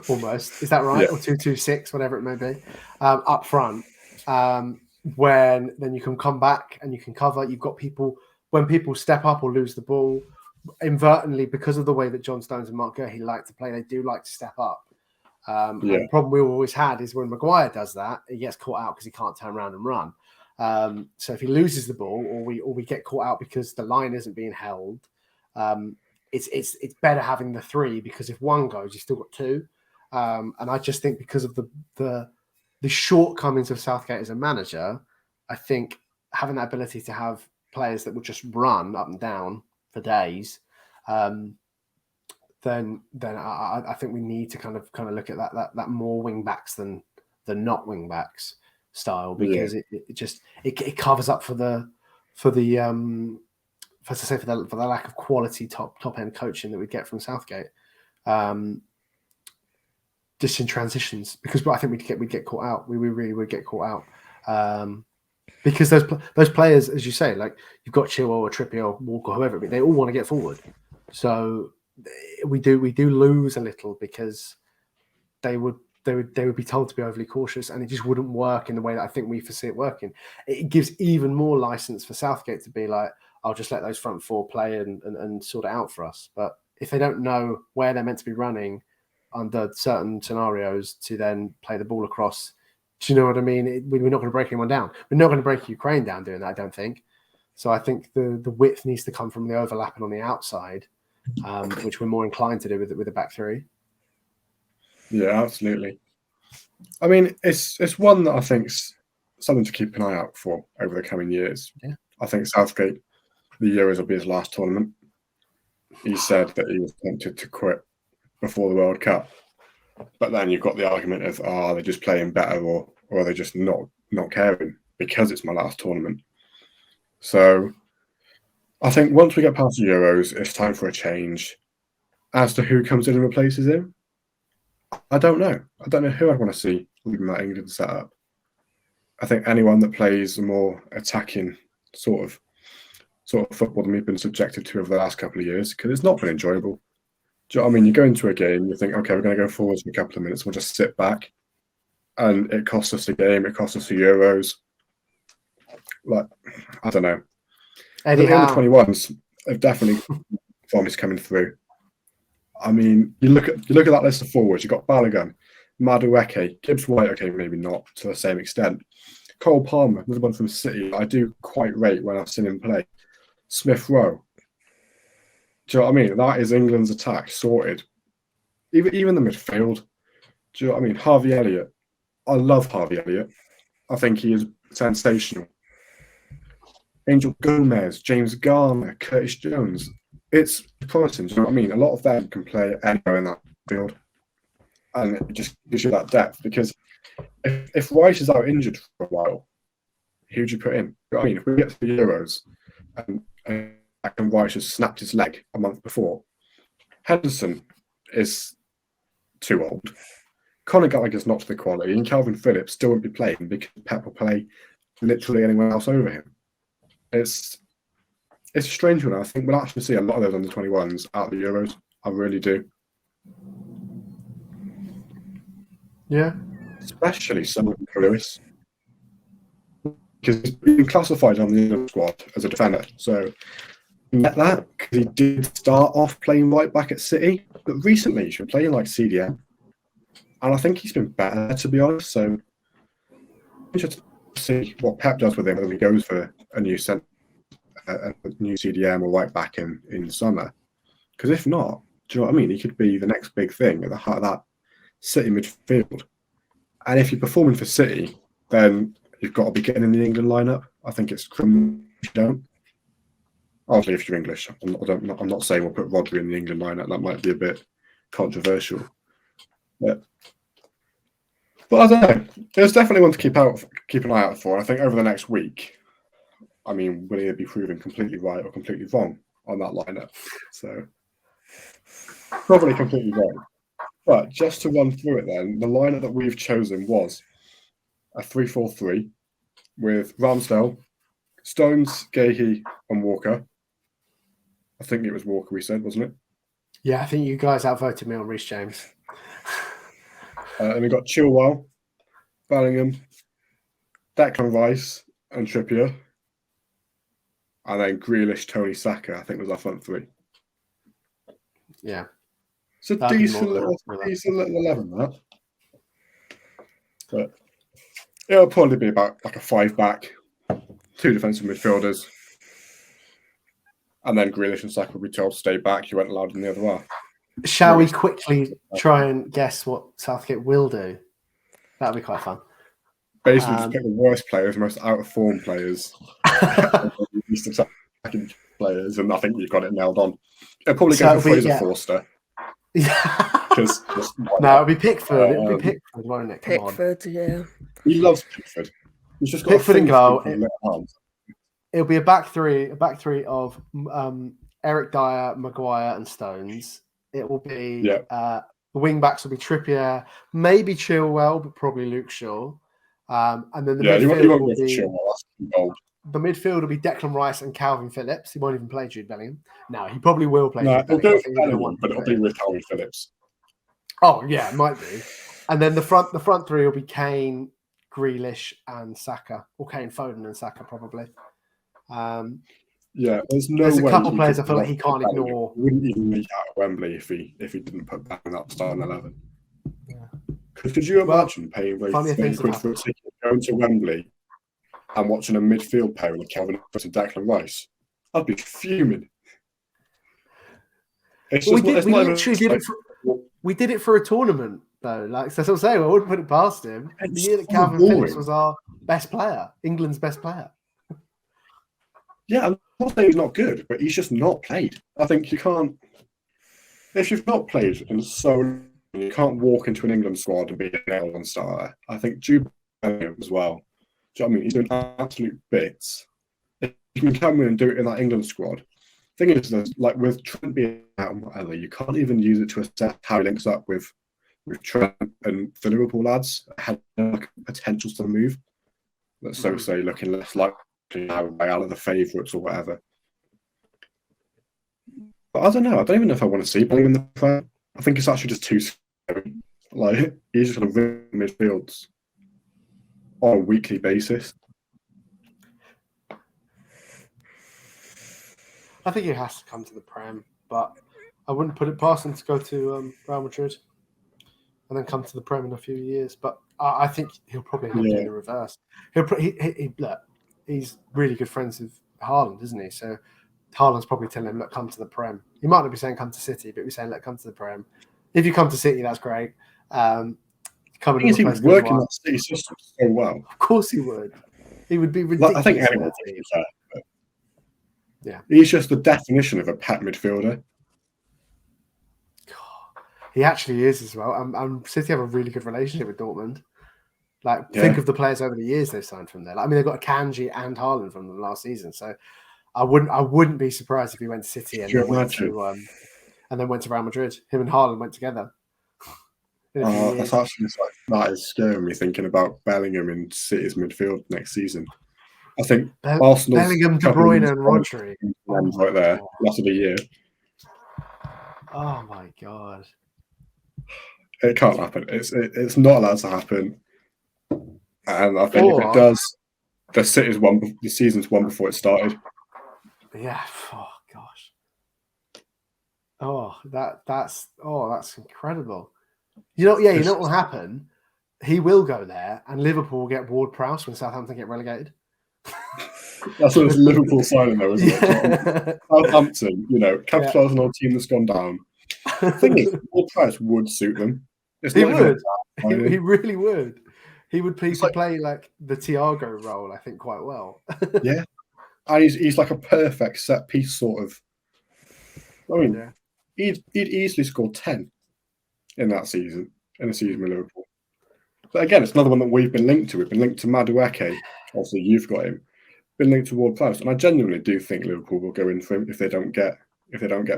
almost? Is that right? Yeah. Or 2-2-6, whatever it may be, up front. When then you can come back and you can cover. You've got people, when people step up or lose the ball, inadvertently, because of the way that John Stones and Mark Gurley like to play, they do like to step up. And the problem we've always had is when Maguire does that, he gets caught out because he can't turn around and run. So if he loses the ball, or we get caught out because the line isn't being held, it's better having the 3, because if one goes, you've still got 2. And I just think because of the shortcomings of Southgate as a manager, I think having that ability to have players that will just run up and down for days, then I think we need to kind of look at that more wing backs than not wing backs style, because it covers up for the lack of quality top end coaching that we get from Southgate, just in transitions, because I think we'd get caught out. We really would get caught out, because those players, as you say, like you've got Chilwell or Trippier or Walker, whoever it be, they all want to get forward. So we do lose a little, because they would be told to be overly cautious, and it just wouldn't work in the way that I think we foresee it working. It gives even more license for Southgate to be like, I'll just let those front 4 play and sort it out for us. But if they don't know where they're meant to be running under certain scenarios to then play the ball across, do you know what I mean? We're not going to break anyone down. We're not going to break Ukraine down doing that, I don't think. So I think the width needs to come from the overlapping on the outside, which we're more inclined to do with the back 3. Yeah, absolutely. I mean, it's one that I think's something to keep an eye out for over the coming years. Yeah. I think Southgate, the Euros will be his last tournament. He said that he was tempted to quit before the World Cup, but then you've got the argument of, they're just playing better, or are they just not caring because it's my last tournament. So I think once we get past the Euros, it's time for a change. As to who comes in and replaces him, I don't know. I don't know who I'd want to see in that England setup. I think anyone that plays a more attacking sort of football than we've been subjected to over the last couple of years, because it's not been enjoyable. Do you know what I mean? You go into a game, you think, okay, we're going to go forwards for a couple of minutes, we'll just sit back, and it costs us the game, it costs us the Euros. Like, I don't know. Eddie the Howe. Under-21s have definitely form is coming through. I mean, you look at that list of forwards. You've got Balogun, Madueke, Gibbs White. Okay, maybe not to the same extent. Cole Palmer, another one from City. I do quite rate when I've seen him play. Smith Rowe. Do you know what I mean? That is England's attack sorted. Even the midfield. Do you know what I mean? Harvey Elliott. I love Harvey Elliott. I think he is sensational. Angel Gomez, James Garner, Curtis Jones. It's promising. Do you know what I mean? A lot of them can play anywhere in that field. And it just gives you that depth, because if Rice is out injured for a while, who do you put in? You know what I mean, if we get to the Euros and Rice has snapped his leg a month before, Henderson is too old. Conor Gallagher's not to the quality, and Calvin Phillips still won't be playing because Pep will play literally anyone else over him. It's a strange one. I think we'll actually see a lot of those under-21s at the Euros. I really do. Yeah. Especially someone like Lewis. Because he's been classified on the England squad as a defender. So you get that, because he did start off playing right back at City. But recently he's been playing like CDM. And I think he's been better, to be honest. So interested to see what Pep does with him when he goes for a new CDM or right back in summer. Because if not, do you know what I mean? He could be the next big thing at the heart of that City midfield. And if you're performing for City, then you've got to be getting in the England lineup. I think it's criminal if you don't. Obviously, if you're English, I'm not saying we'll put Rodri in the England lineup. That might be a bit controversial. But I don't know. There's definitely one to keep an eye out for. I think over the next week, I mean, we'll either be proven completely right or completely wrong on that lineup. So probably completely wrong. But just to run through it then, the lineup that we've chosen was a 3-4-3 with Ramsdale, Stones, Gahey, and Walker. I think it was Walker we said, wasn't it? Yeah, I think you guys outvoted me on Rhys James. And we got Chilwell, Bellingham, Declan Rice, and Trippier. And then Grealish, Tony, Saka, I think was our front three. Yeah. It's a decent little 11, that. But it'll probably be about like a 5-back, 2 defensive midfielders. And then Grealish and Saka will be told to stay back. You weren't allowed in the other half. Shall we quickly try and guess what Southgate will do? That'll be quite fun. Basically, just pick the worst players, most out-of-form players, least attacking players, and I think you've got it nailed on. It'll probably go for Fraser Forster. No, it'll be Pickford. It'll be Pickford, won't it? Pickford, yeah. He loves Pickford. He's just got Pickford and goal. It'll be a back three of Eric Dyer, Maguire, and Stones. It will be the wing backs will be Trippier, maybe Chilwell, but probably Luke Shaw. And then the midfield will be the midfield will be Declan Rice and Calvin Phillips. He won't even play Jude Bellingham. No, he probably will play. No, he'll go for Bellingham, but it'll be with Calvin Phillips. Oh yeah, it might be. And then the front three will be Kane, Grealish, and Saka, or Kane, Foden, and Saka probably. There's a couple players I feel like he can't ignore. He wouldn't even leak out at Wembley if he didn't put back in that starting 11. Yeah. Could you imagine paying very quid for a ticket, going to Wembley and watching a midfield pair with Calvin Phillips and Declan Rice? I'd be fuming. We did it for a tournament though. Like that's what I'm saying. I wouldn't put it past him. The year that Calvin Phillips was our best player, England's best player. Yeah, I'm not saying he's not good, but he's just not played. I think you can't. If you've not played and you can't walk into an England squad and be an L1 starter. I think Jude Bellingham as well. Do you know what I mean? He's doing absolute bits. If you can come in and do it in that England squad. Thing is, like with Trent being out and whatever, you can't even use it to assess how he links up with with Trent and the Liverpool lads had potential to move. Let's so say looking less likely now by out of the favourites or whatever. But I don't know. I don't even know if I want to see Bellingham in the Prem. I think it's actually just too scary. Like, he's just going to run midfields on a weekly basis. I think he has to come to the Prem, but I wouldn't put it past him to go to Real Madrid and then come to the Prem in a few years. But I think he'll probably end up doing the reverse. Look, he's really good friends with Haaland, isn't he? So Haaland's probably telling him, look, come to the Prem. He might not be saying come to City, but he's saying, look, come to the Prem. If you come to City, that's great. He would work in that City system so well. Of course he would. He would be ridiculous. I think anyone would be fair. Yeah, he's just the definition of a pet midfielder. He actually is as well. And City have a really good relationship with Dortmund. Like, think of the players over the years they've signed from there. Like, I mean, they've got Akanji and Haaland from them last season. So I wouldn't be surprised if he went to City and then went to Real Madrid. Him and Haaland went together. That's actually that is scaring me thinking about Bellingham in City's midfield next season. I think Arsenal, Bellingham, De Bruyne, and Rodri right there last of the year. Oh my god! It can't happen. It's not allowed to happen. And I think if it does, the season's won before it started. Yeah. Oh gosh. Oh, that's incredible. You know what will happen? He will go there, and Liverpool will get Ward-Prowse when Southampton get relegated. That's what it's Liverpool signing, though, isn't it? Southampton, capitalising on a team that's gone down. The thing is, Ward-Prowse would suit them. He would. He really would. He would play like the Thiago role, I think, quite well. Yeah. And he's like a perfect set piece sort of. I mean, he'd easily score 10 in that season, in a season with Liverpool. But again, it's another one that we've been linked to. We've been linked to Madueke. Obviously, you've got him. Been linked to Ward-Prowse, and I genuinely do think Liverpool will go in for him if they don't get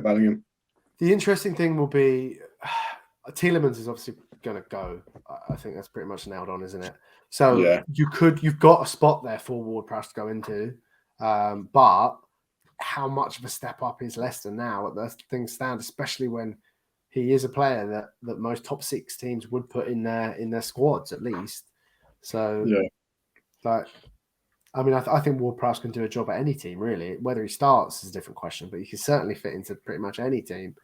Bellingham. The interesting thing will be Tielemans is obviously going to go. I think that's pretty much nailed on, isn't it? So you've got a spot there for Ward-Prowse to go into, but how much of a step up is Leicester now at the things stand, especially when he is a player that most top 6 teams would put in their squads at least. So I think Ward-Prowse can do a job at any team, really. Whether he starts is a different question, but he can certainly fit into pretty much any team.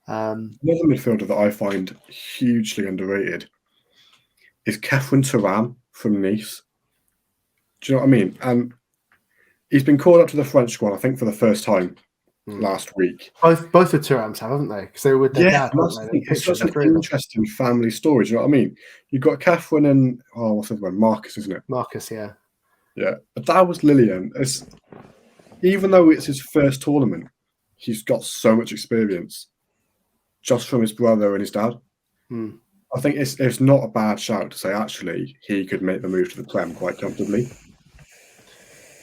Another midfielder that I find hugely underrated is Kefren Turam from Nice. Do you know what I mean? And he's been called up to the French squad, I think, for the first time last week. Both the Turams have, haven't they? Because they were with their dad. It's such an interesting family story. Do you know what I mean? You've got Kefren and what's the one? Marcus, isn't it? Marcus, yeah. Yeah, but that was Lillian. Even though it's his first tournament, he's got so much experience just from his brother and his dad. I think it's not a bad shout to say actually he could make the move to the Prem quite comfortably.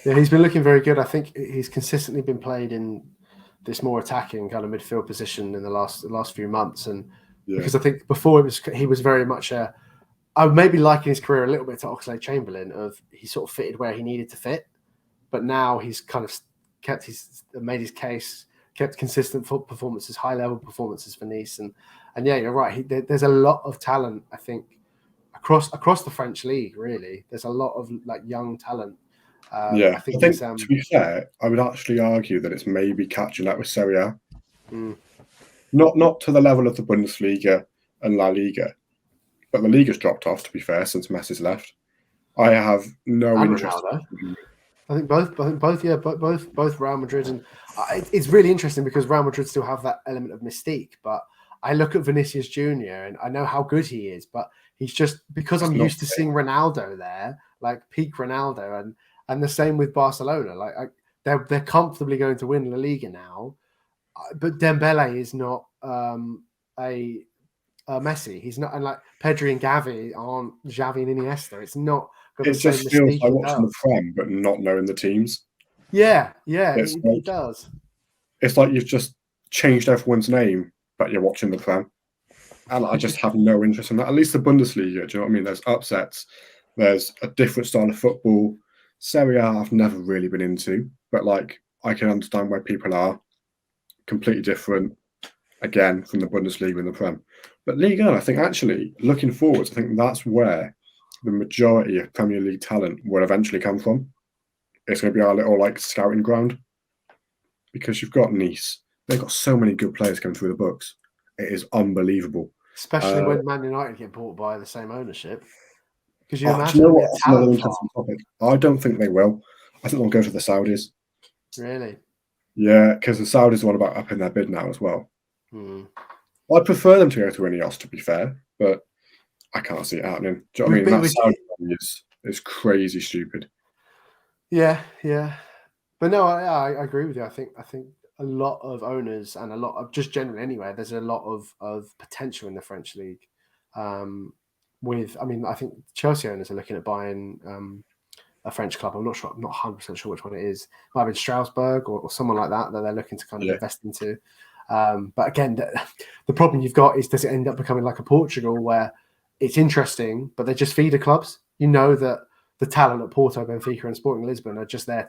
Yeah, he's been looking very good. I think he's consistently been played in this more attacking kind of midfield position in the last few months, and because I think before he was very much I would maybe liken his career a little bit to Oxlade-Chamberlain, of he sort of fitted where he needed to fit, but now he's kind of made his case, kept consistent performances, high level performances for Nice, and yeah, you're right. There's a lot of talent, I think, across the French league. Really, there's a lot of like young talent. I think to be fair, I would actually argue that it's maybe catching up with Serie A, not to the level of the Bundesliga and La Liga. But the league has dropped off, to be fair, since Messi's left. I have no interest. I think both Real Madrid, and it's really interesting because Real Madrid still have that element of mystique. But I look at Vinicius Junior and I know how good he is, but he's just because I'm used to seeing Ronaldo there, like peak Ronaldo, and the same with Barcelona. Like they're comfortably going to win La Liga now, but Dembele is not Messi. He's not, and like Pedri and Gavi aren't Xavi and Iniesta. It's not. It just feels like watching the Prem, but not knowing the teams. Yeah, it does. It's like you've just changed everyone's name, but you're watching the Prem. And I just have no interest in that. At least the Bundesliga, do you know what I mean? There's upsets. There's a different style of football. Serie A I've never really been into, but like I can understand where people are. Completely different, again, from the Bundesliga and the Prem. But Ligue 1, I think actually, looking forwards, I think that's where the majority of Premier League talent will eventually come from. It's going to be our little like scouting ground. Because you've got Nice. They've got so many good players coming through the books. It is unbelievable. Especially when Man United get bought by the same ownership. Because you Do imagine you know what? That's another interesting topic. I don't think they will. I think they'll go to the Saudis. Really? Yeah, because the Saudis are on about upping their bid now as well. I'd prefer them to go to Ineos, to be fair, but I can't see it happening. Do you know what I mean? That Saudi money is crazy stupid. Yeah. But no, I agree with you. I think a lot of owners and a lot of just generally anyway, there's a lot of potential in the French league. I think Chelsea owners are looking at buying a French club. I'm not 100% sure which one it is. It might have been Strasbourg or someone like that they're looking to kind of invest into. But again, the problem you've got is, does it end up becoming like a Portugal where it's interesting, but they're just feeder clubs? You know that the talent at Porto, Benfica, and Sporting Lisbon are just there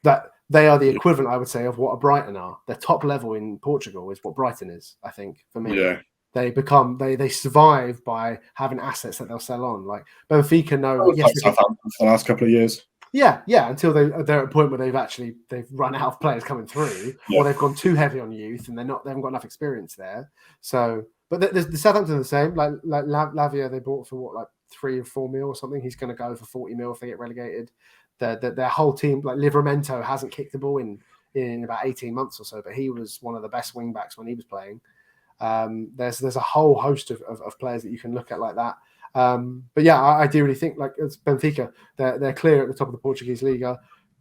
that they are the equivalent, I would say, of what a Brighton are. Their top level in Portugal is what Brighton is, I think, for me. Yeah. They survive by having assets that they'll sell on. Like Benfica know yes, like Southampton for the last couple of years. Yeah, until they're at a point where they've run out of players coming through, or they've gone too heavy on youth and they haven't got enough experience there. So, but the Southampton are the same. Like Lavia, they bought for what, like 3 or 4 mil or something. He's going to go for 40 mil if they get relegated. Their whole team, like Livramento, hasn't kicked the ball in about 18 months or so, but he was one of the best wing backs when he was playing. There's a whole host of players that you can look at like that. But yeah, I do really think, like, it's Benfica, they're clear at the top of the Portuguese Liga.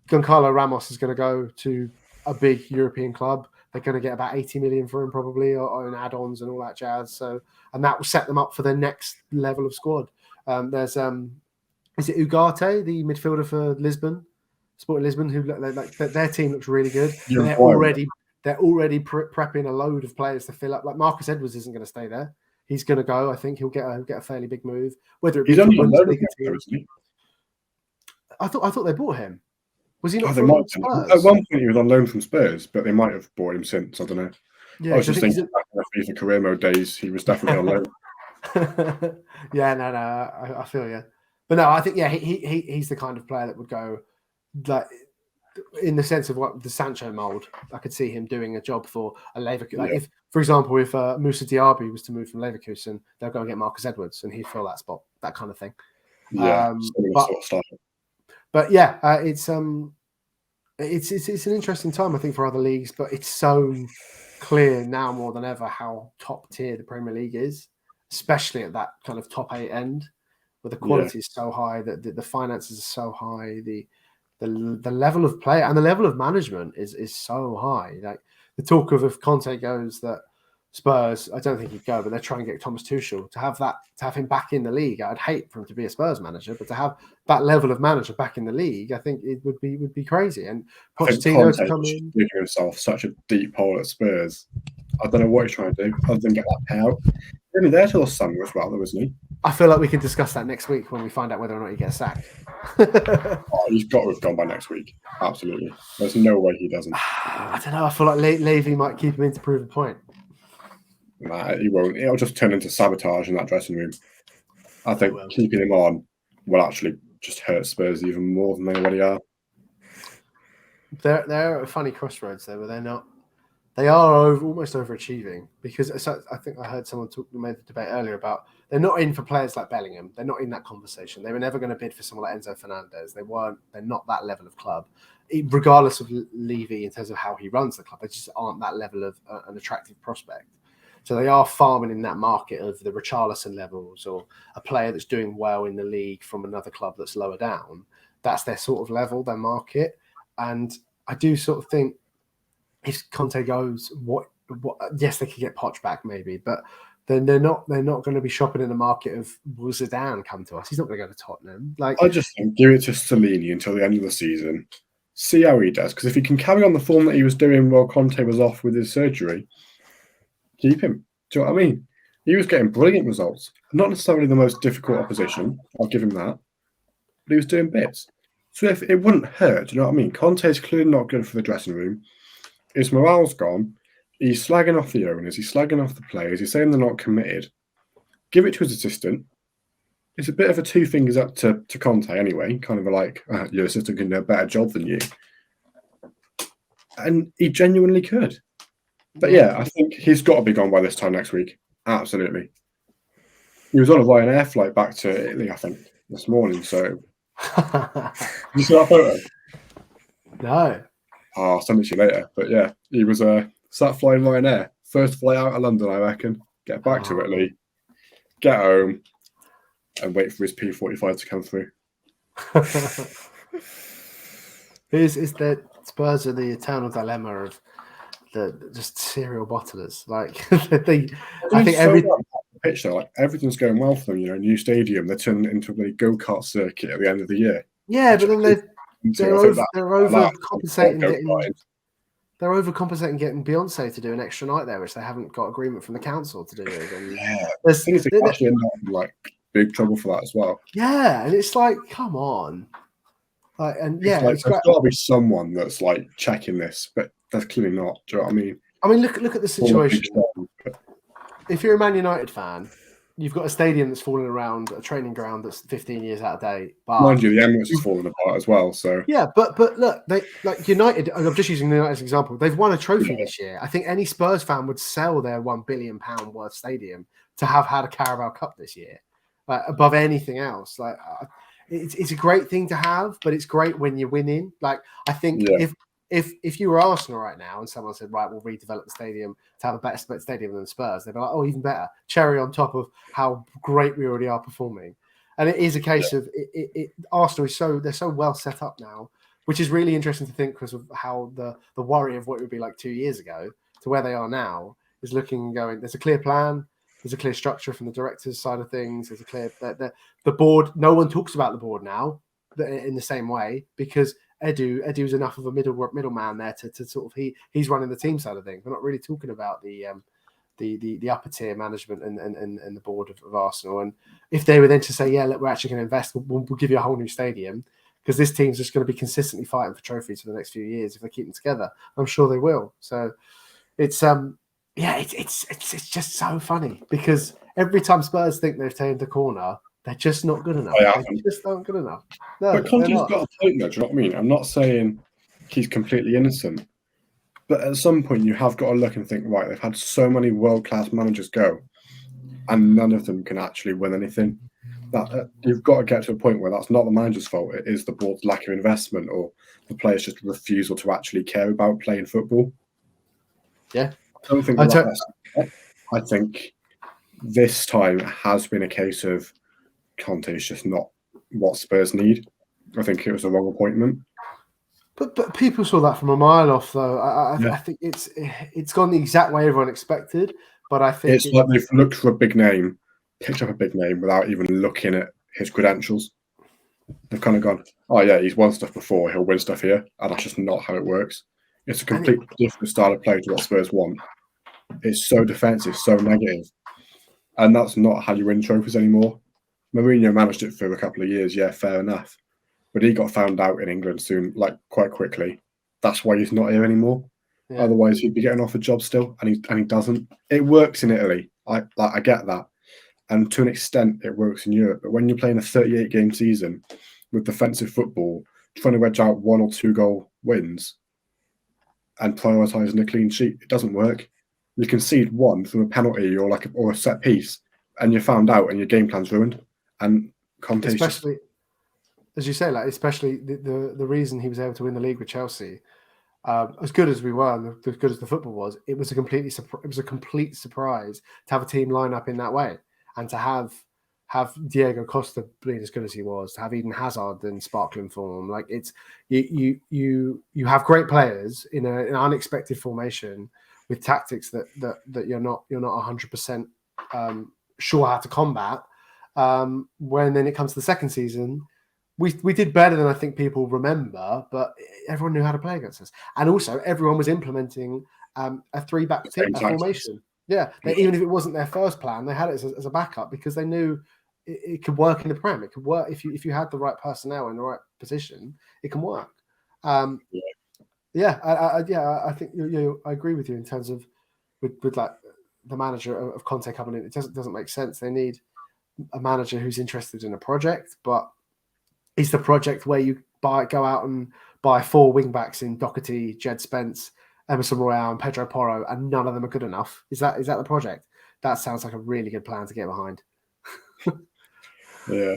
Goncalo Ramos is going to go to a big European club. They're going to get about 80 million for him probably, or in add-ons and all that jazz. So, and that will set them up for the next level of squad. There's is it Ugarte, the midfielder for Lisbon, Sporting Lisbon, who their team looks really good. They're already prepping a load of players to fill up. Like Marcus Edwards isn't going to stay there. He's going to go. I think he'll get a fairly big move. Whether it be from Bundesliga team, isn't he? I thought they bought him. Was he not? From Spurs? At one point he was on loan from Spurs, but they might have bought him since. I don't know. Yeah, I was just thinking back in the FIFA career mode days, he was definitely on loan. Yeah, no, I feel you. But no, I think he's the kind of player that would go, like, in the sense of what the Sancho mold. I could see him doing a job for a Leverkusen. Like if, for example, if Moussa Diaby was to move from Leverkusen, they'll go and get Marcus Edwards, and he'd fill that spot. That kind of thing. Yeah, but yeah, it's an interesting time, I think, for other leagues. But it's so clear now more than ever how top tier the Premier League is, especially at that kind of top 8 end, where the quality is so high, that the finances are so high, the level of play and the level of management is so high. Like the talk of, if Conte goes, that Spurs, I don't think he'd go, but they're trying to get Thomas Tuchel to have him back in the league. I'd hate for him to be a Spurs manager, but to have that level of manager back in the league, I think it would be crazy. And Pochettino to come in, digging himself such a deep hole at Spurs. I don't know what he's trying to do other than get that payout. He's only there till the summer as well, though, isn't he? I feel like we can discuss that next week when we find out whether or not he gets sacked. He's got to have gone by next week. Absolutely. There's no way he doesn't. I don't know. I feel like Levy might keep him in to prove a point. Nah, he won't. It'll just turn into sabotage in that dressing room. I think keeping him on will actually just hurt Spurs even more than they already are. They're at a funny crossroads there, but they're not. They are almost overachieving, because I think I heard someone made the debate earlier about they're not in for players like Bellingham. They're not in that conversation. They were never going to bid for someone like Enzo Fernandez. They're not that level of club, regardless of Levy in terms of how he runs the club. They just aren't that level of an attractive prospect. So they are farming in that market of the Richarlison levels, or a player that's doing well in the league from another club that's lower down. That's their sort of level, their market. And I do sort of think, if Conte goes, what? Yes, they could get Poch back maybe, but then they're not going to be shopping in the market of, will Zidane come to us? He's not going to go to Tottenham. Like, I just think give it to Stellini until the end of the season, see how he does. Because if he can carry on the form that he was doing while Conte was off with his surgery, keep him. Do you know what I mean? He was getting brilliant results. Not necessarily the most difficult opposition. I'll give him that. But he was doing bits. So if it wouldn't hurt, do you know what I mean? Conte's clearly not good for the dressing room. His morale's gone. He's slagging off the owners. He's slagging off the players. He's saying they're not committed. Give it to his assistant. It's a bit of a two fingers up to Conte anyway. Kind of like, your assistant can do a better job than you. And he genuinely could. But yeah, I think he's got to be gone by this time next week. Absolutely. He was on a Ryanair flight back to Italy, I think, this morning. So, you see that photo? No. I'll send it to you later. But yeah, he was sat flying Ryanair. First flight out of London, I reckon. Get back to Italy, get home, and wait for his P45 to come through. Is that Spurs are the eternal dilemma of the just serial bottlers. Like I think every pitch though, like everything's going well for them. You know, new stadium. They're turning it into a go-kart circuit at the end of the year. Yeah, but then they're overcompensating. They're overcompensating getting Beyonce to do an extra night there, which they haven't got agreement from the council to do it. And yeah, I think they actually end up in like big trouble for that as well. Yeah, and it's like, come on. Like, and yeah, there's got to be someone that's like checking this, but that's clearly not. Do you know what I mean? I mean, look at the situation. If you're a Man United fan, you've got a stadium that's falling around, a training ground that's 15 years out of date. But mind you, the Emirates is falling apart as well. So yeah, but look, they like United. I'm just using United as an example. They've won a trophy this year. I think any Spurs fan would sell their £1 billion worth stadium to have had a Carabao Cup this year, like above anything else. Like. It's a great thing to have, but it's great when you're winning. Like I think if you were Arsenal right now and someone said, right, we'll redevelop the stadium to have a better stadium than Spurs, they'd be like, oh, even better. Cherry on top of how great we already are performing. And it is a case of Arsenal is they're so well set up now, which is really interesting to think because of how the worry of what it would be like 2 years ago to where they are now is looking and going, there's a clear plan. There's a clear structure from the directors' side of things. There's a clear the board. No one talks about the board now in the same way because Edu's enough of a middleman there to sort of he's running the team side of things. We're not really talking about the upper tier management and the board of Arsenal. And if they were then to say, yeah, look, we're actually going to invest, we'll give you a whole new stadium because this team's just going to be consistently fighting for trophies for the next few years if they keep them together. I'm sure they will. So it's yeah, it's just so funny because every time Spurs think they've turned the corner, they're just not good enough. They're just not good enough. No, but Conte's got a point there, do you know what I mean? I'm not saying he's completely innocent, but at some point you have got to look and think, right, they've had so many world-class managers go, and none of them can actually win anything. That you've got to get to a point where that's not the manager's fault. It is the board's lack of investment or the players' just refusal to actually care about playing football. Yeah. I don't think I think this time has been a case of Conte's just not what Spurs need. I think it was the wrong appointment. But people saw that from a mile off, though. I think it's gone the exact way everyone expected. But I think it's like they've looked for a big name, picked up a big name without even looking at his credentials. They've kind of gone, oh yeah, he's won stuff before, he'll win stuff here, and that's just not how it works. It's a completely different style of play to what Spurs want. It's so defensive, so negative. And that's not how you win trophies anymore. Mourinho managed it for a couple of years, yeah, fair enough. But he got found out in England soon, like quite quickly. That's why he's not here anymore. Yeah. Otherwise, he'd be getting off a job still, and he doesn't. It works in Italy. I get that. And to an extent, it works in Europe. But when you're playing a 38-game season with defensive football, trying to wedge out 1 or 2 goal wins, and prioritising a clean sheet, it doesn't work. You concede one from a penalty or a set piece, and you're found out, and your game plan's ruined. And Conte, especially as you say, like especially the reason he was able to win the league with Chelsea, as good as we were, and as good as the football was, it was a complete surprise to have a team line up in that way, and to have Diego Costa being as good as he was, to have Eden Hazard in sparkling form. Like it's you have great players in an unexpected formation with tactics that you're not 100% sure how to combat. When then it comes to the second season, we did better than I think people remember, but everyone knew how to play against us, and also everyone was implementing a 3-back formation. Yeah, even if it wasn't their first plan, they had it as a backup because they knew it could work in the Prem. It could work if you had the right personnel in the right position. It can work. I think I agree with you in terms of with like the manager of Conte coming in. It doesn't make sense. They need a manager who's interested in a project, but is the project where you go out and buy 4 wing backs in Doherty, Jed Spence, Emerson Royale, and Pedro Porro, and none of them are good enough? Is that the project? That sounds like a really good plan to get behind. Yeah,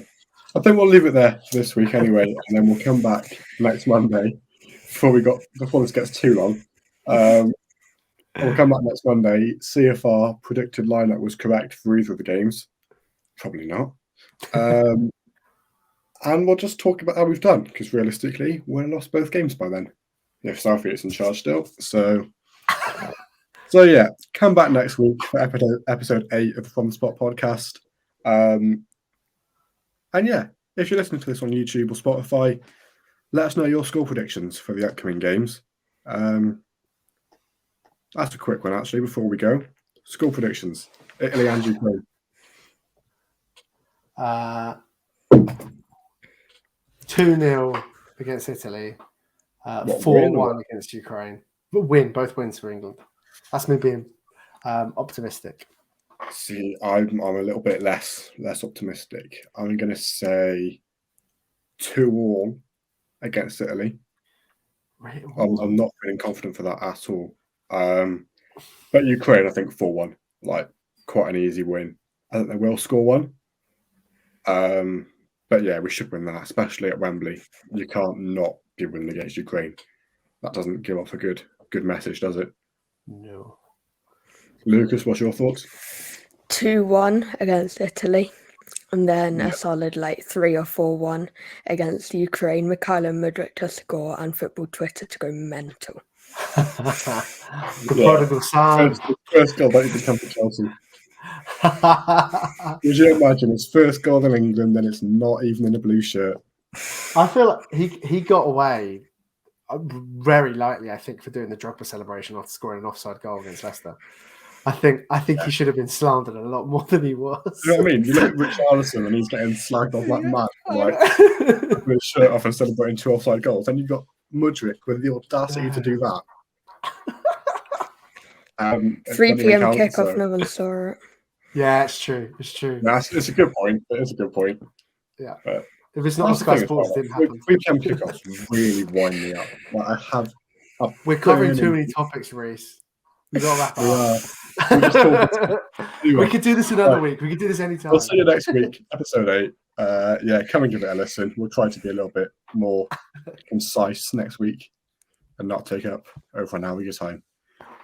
I think we'll leave it there for this week anyway, and then we'll come back next Monday before this gets too long. We'll come back next Monday, see if our predicted lineup was correct for either of the games. Probably not. And we'll just talk about how we've done, because realistically, we'll lost both games by then. If Southgate's in charge still. So yeah, come back next week for episode 8 of the From the Spot podcast. And yeah, if you're listening to this on YouTube or Spotify, let us know your score predictions for the upcoming games. That's a quick one, actually, before we go. Score predictions. Italy and Ukraine. 2-0 against Italy. 4-1 against Ukraine. Both wins for England. That's me being optimistic. See, I'm a little bit less optimistic. I'm going to say 2-2 against Italy. I'm not feeling confident for that at all. But Ukraine, I think 4-1, like quite an easy win. I think they will score one. But yeah, we should win that, especially at Wembley. You can't not be winning against Ukraine. That doesn't give off a good message, does it? No. Lucas, what's your thoughts? 2-1 against Italy, and then a solid 3 or 4-1 against Ukraine. Mikhailo Mudryk to score and football Twitter to go mental. The prodigal son. First goal that he could come to Chelsea. Would you imagine his first goal in England, then it's not even in a blue shirt? I feel like he got away very lightly, I think, for doing the Drogba celebration after scoring an offside goal against Leicester. I think he should have been slandered a lot more than he was. You know what I mean? You look at Richarlison and he's getting slagged off like mad, with his shirt off and celebrating 2 offside goals. And you've got Mudryk with the audacity to do that. 3 p.m. kickoff, no one saw it. Yeah, it's true. Yeah, it's a good point. It is a good point. Yeah. But if it's not Sky Sports, it didn't happen. 3 p.m. kickoffs really wind me up. We're covering too many topics, Rhys. We've got to wrap up. We could do this another week. We could do this anytime. We'll see you next week, episode 8. Yeah, come and give it a listen. We'll try to be a little bit more concise next week and not take up over an hour of your time.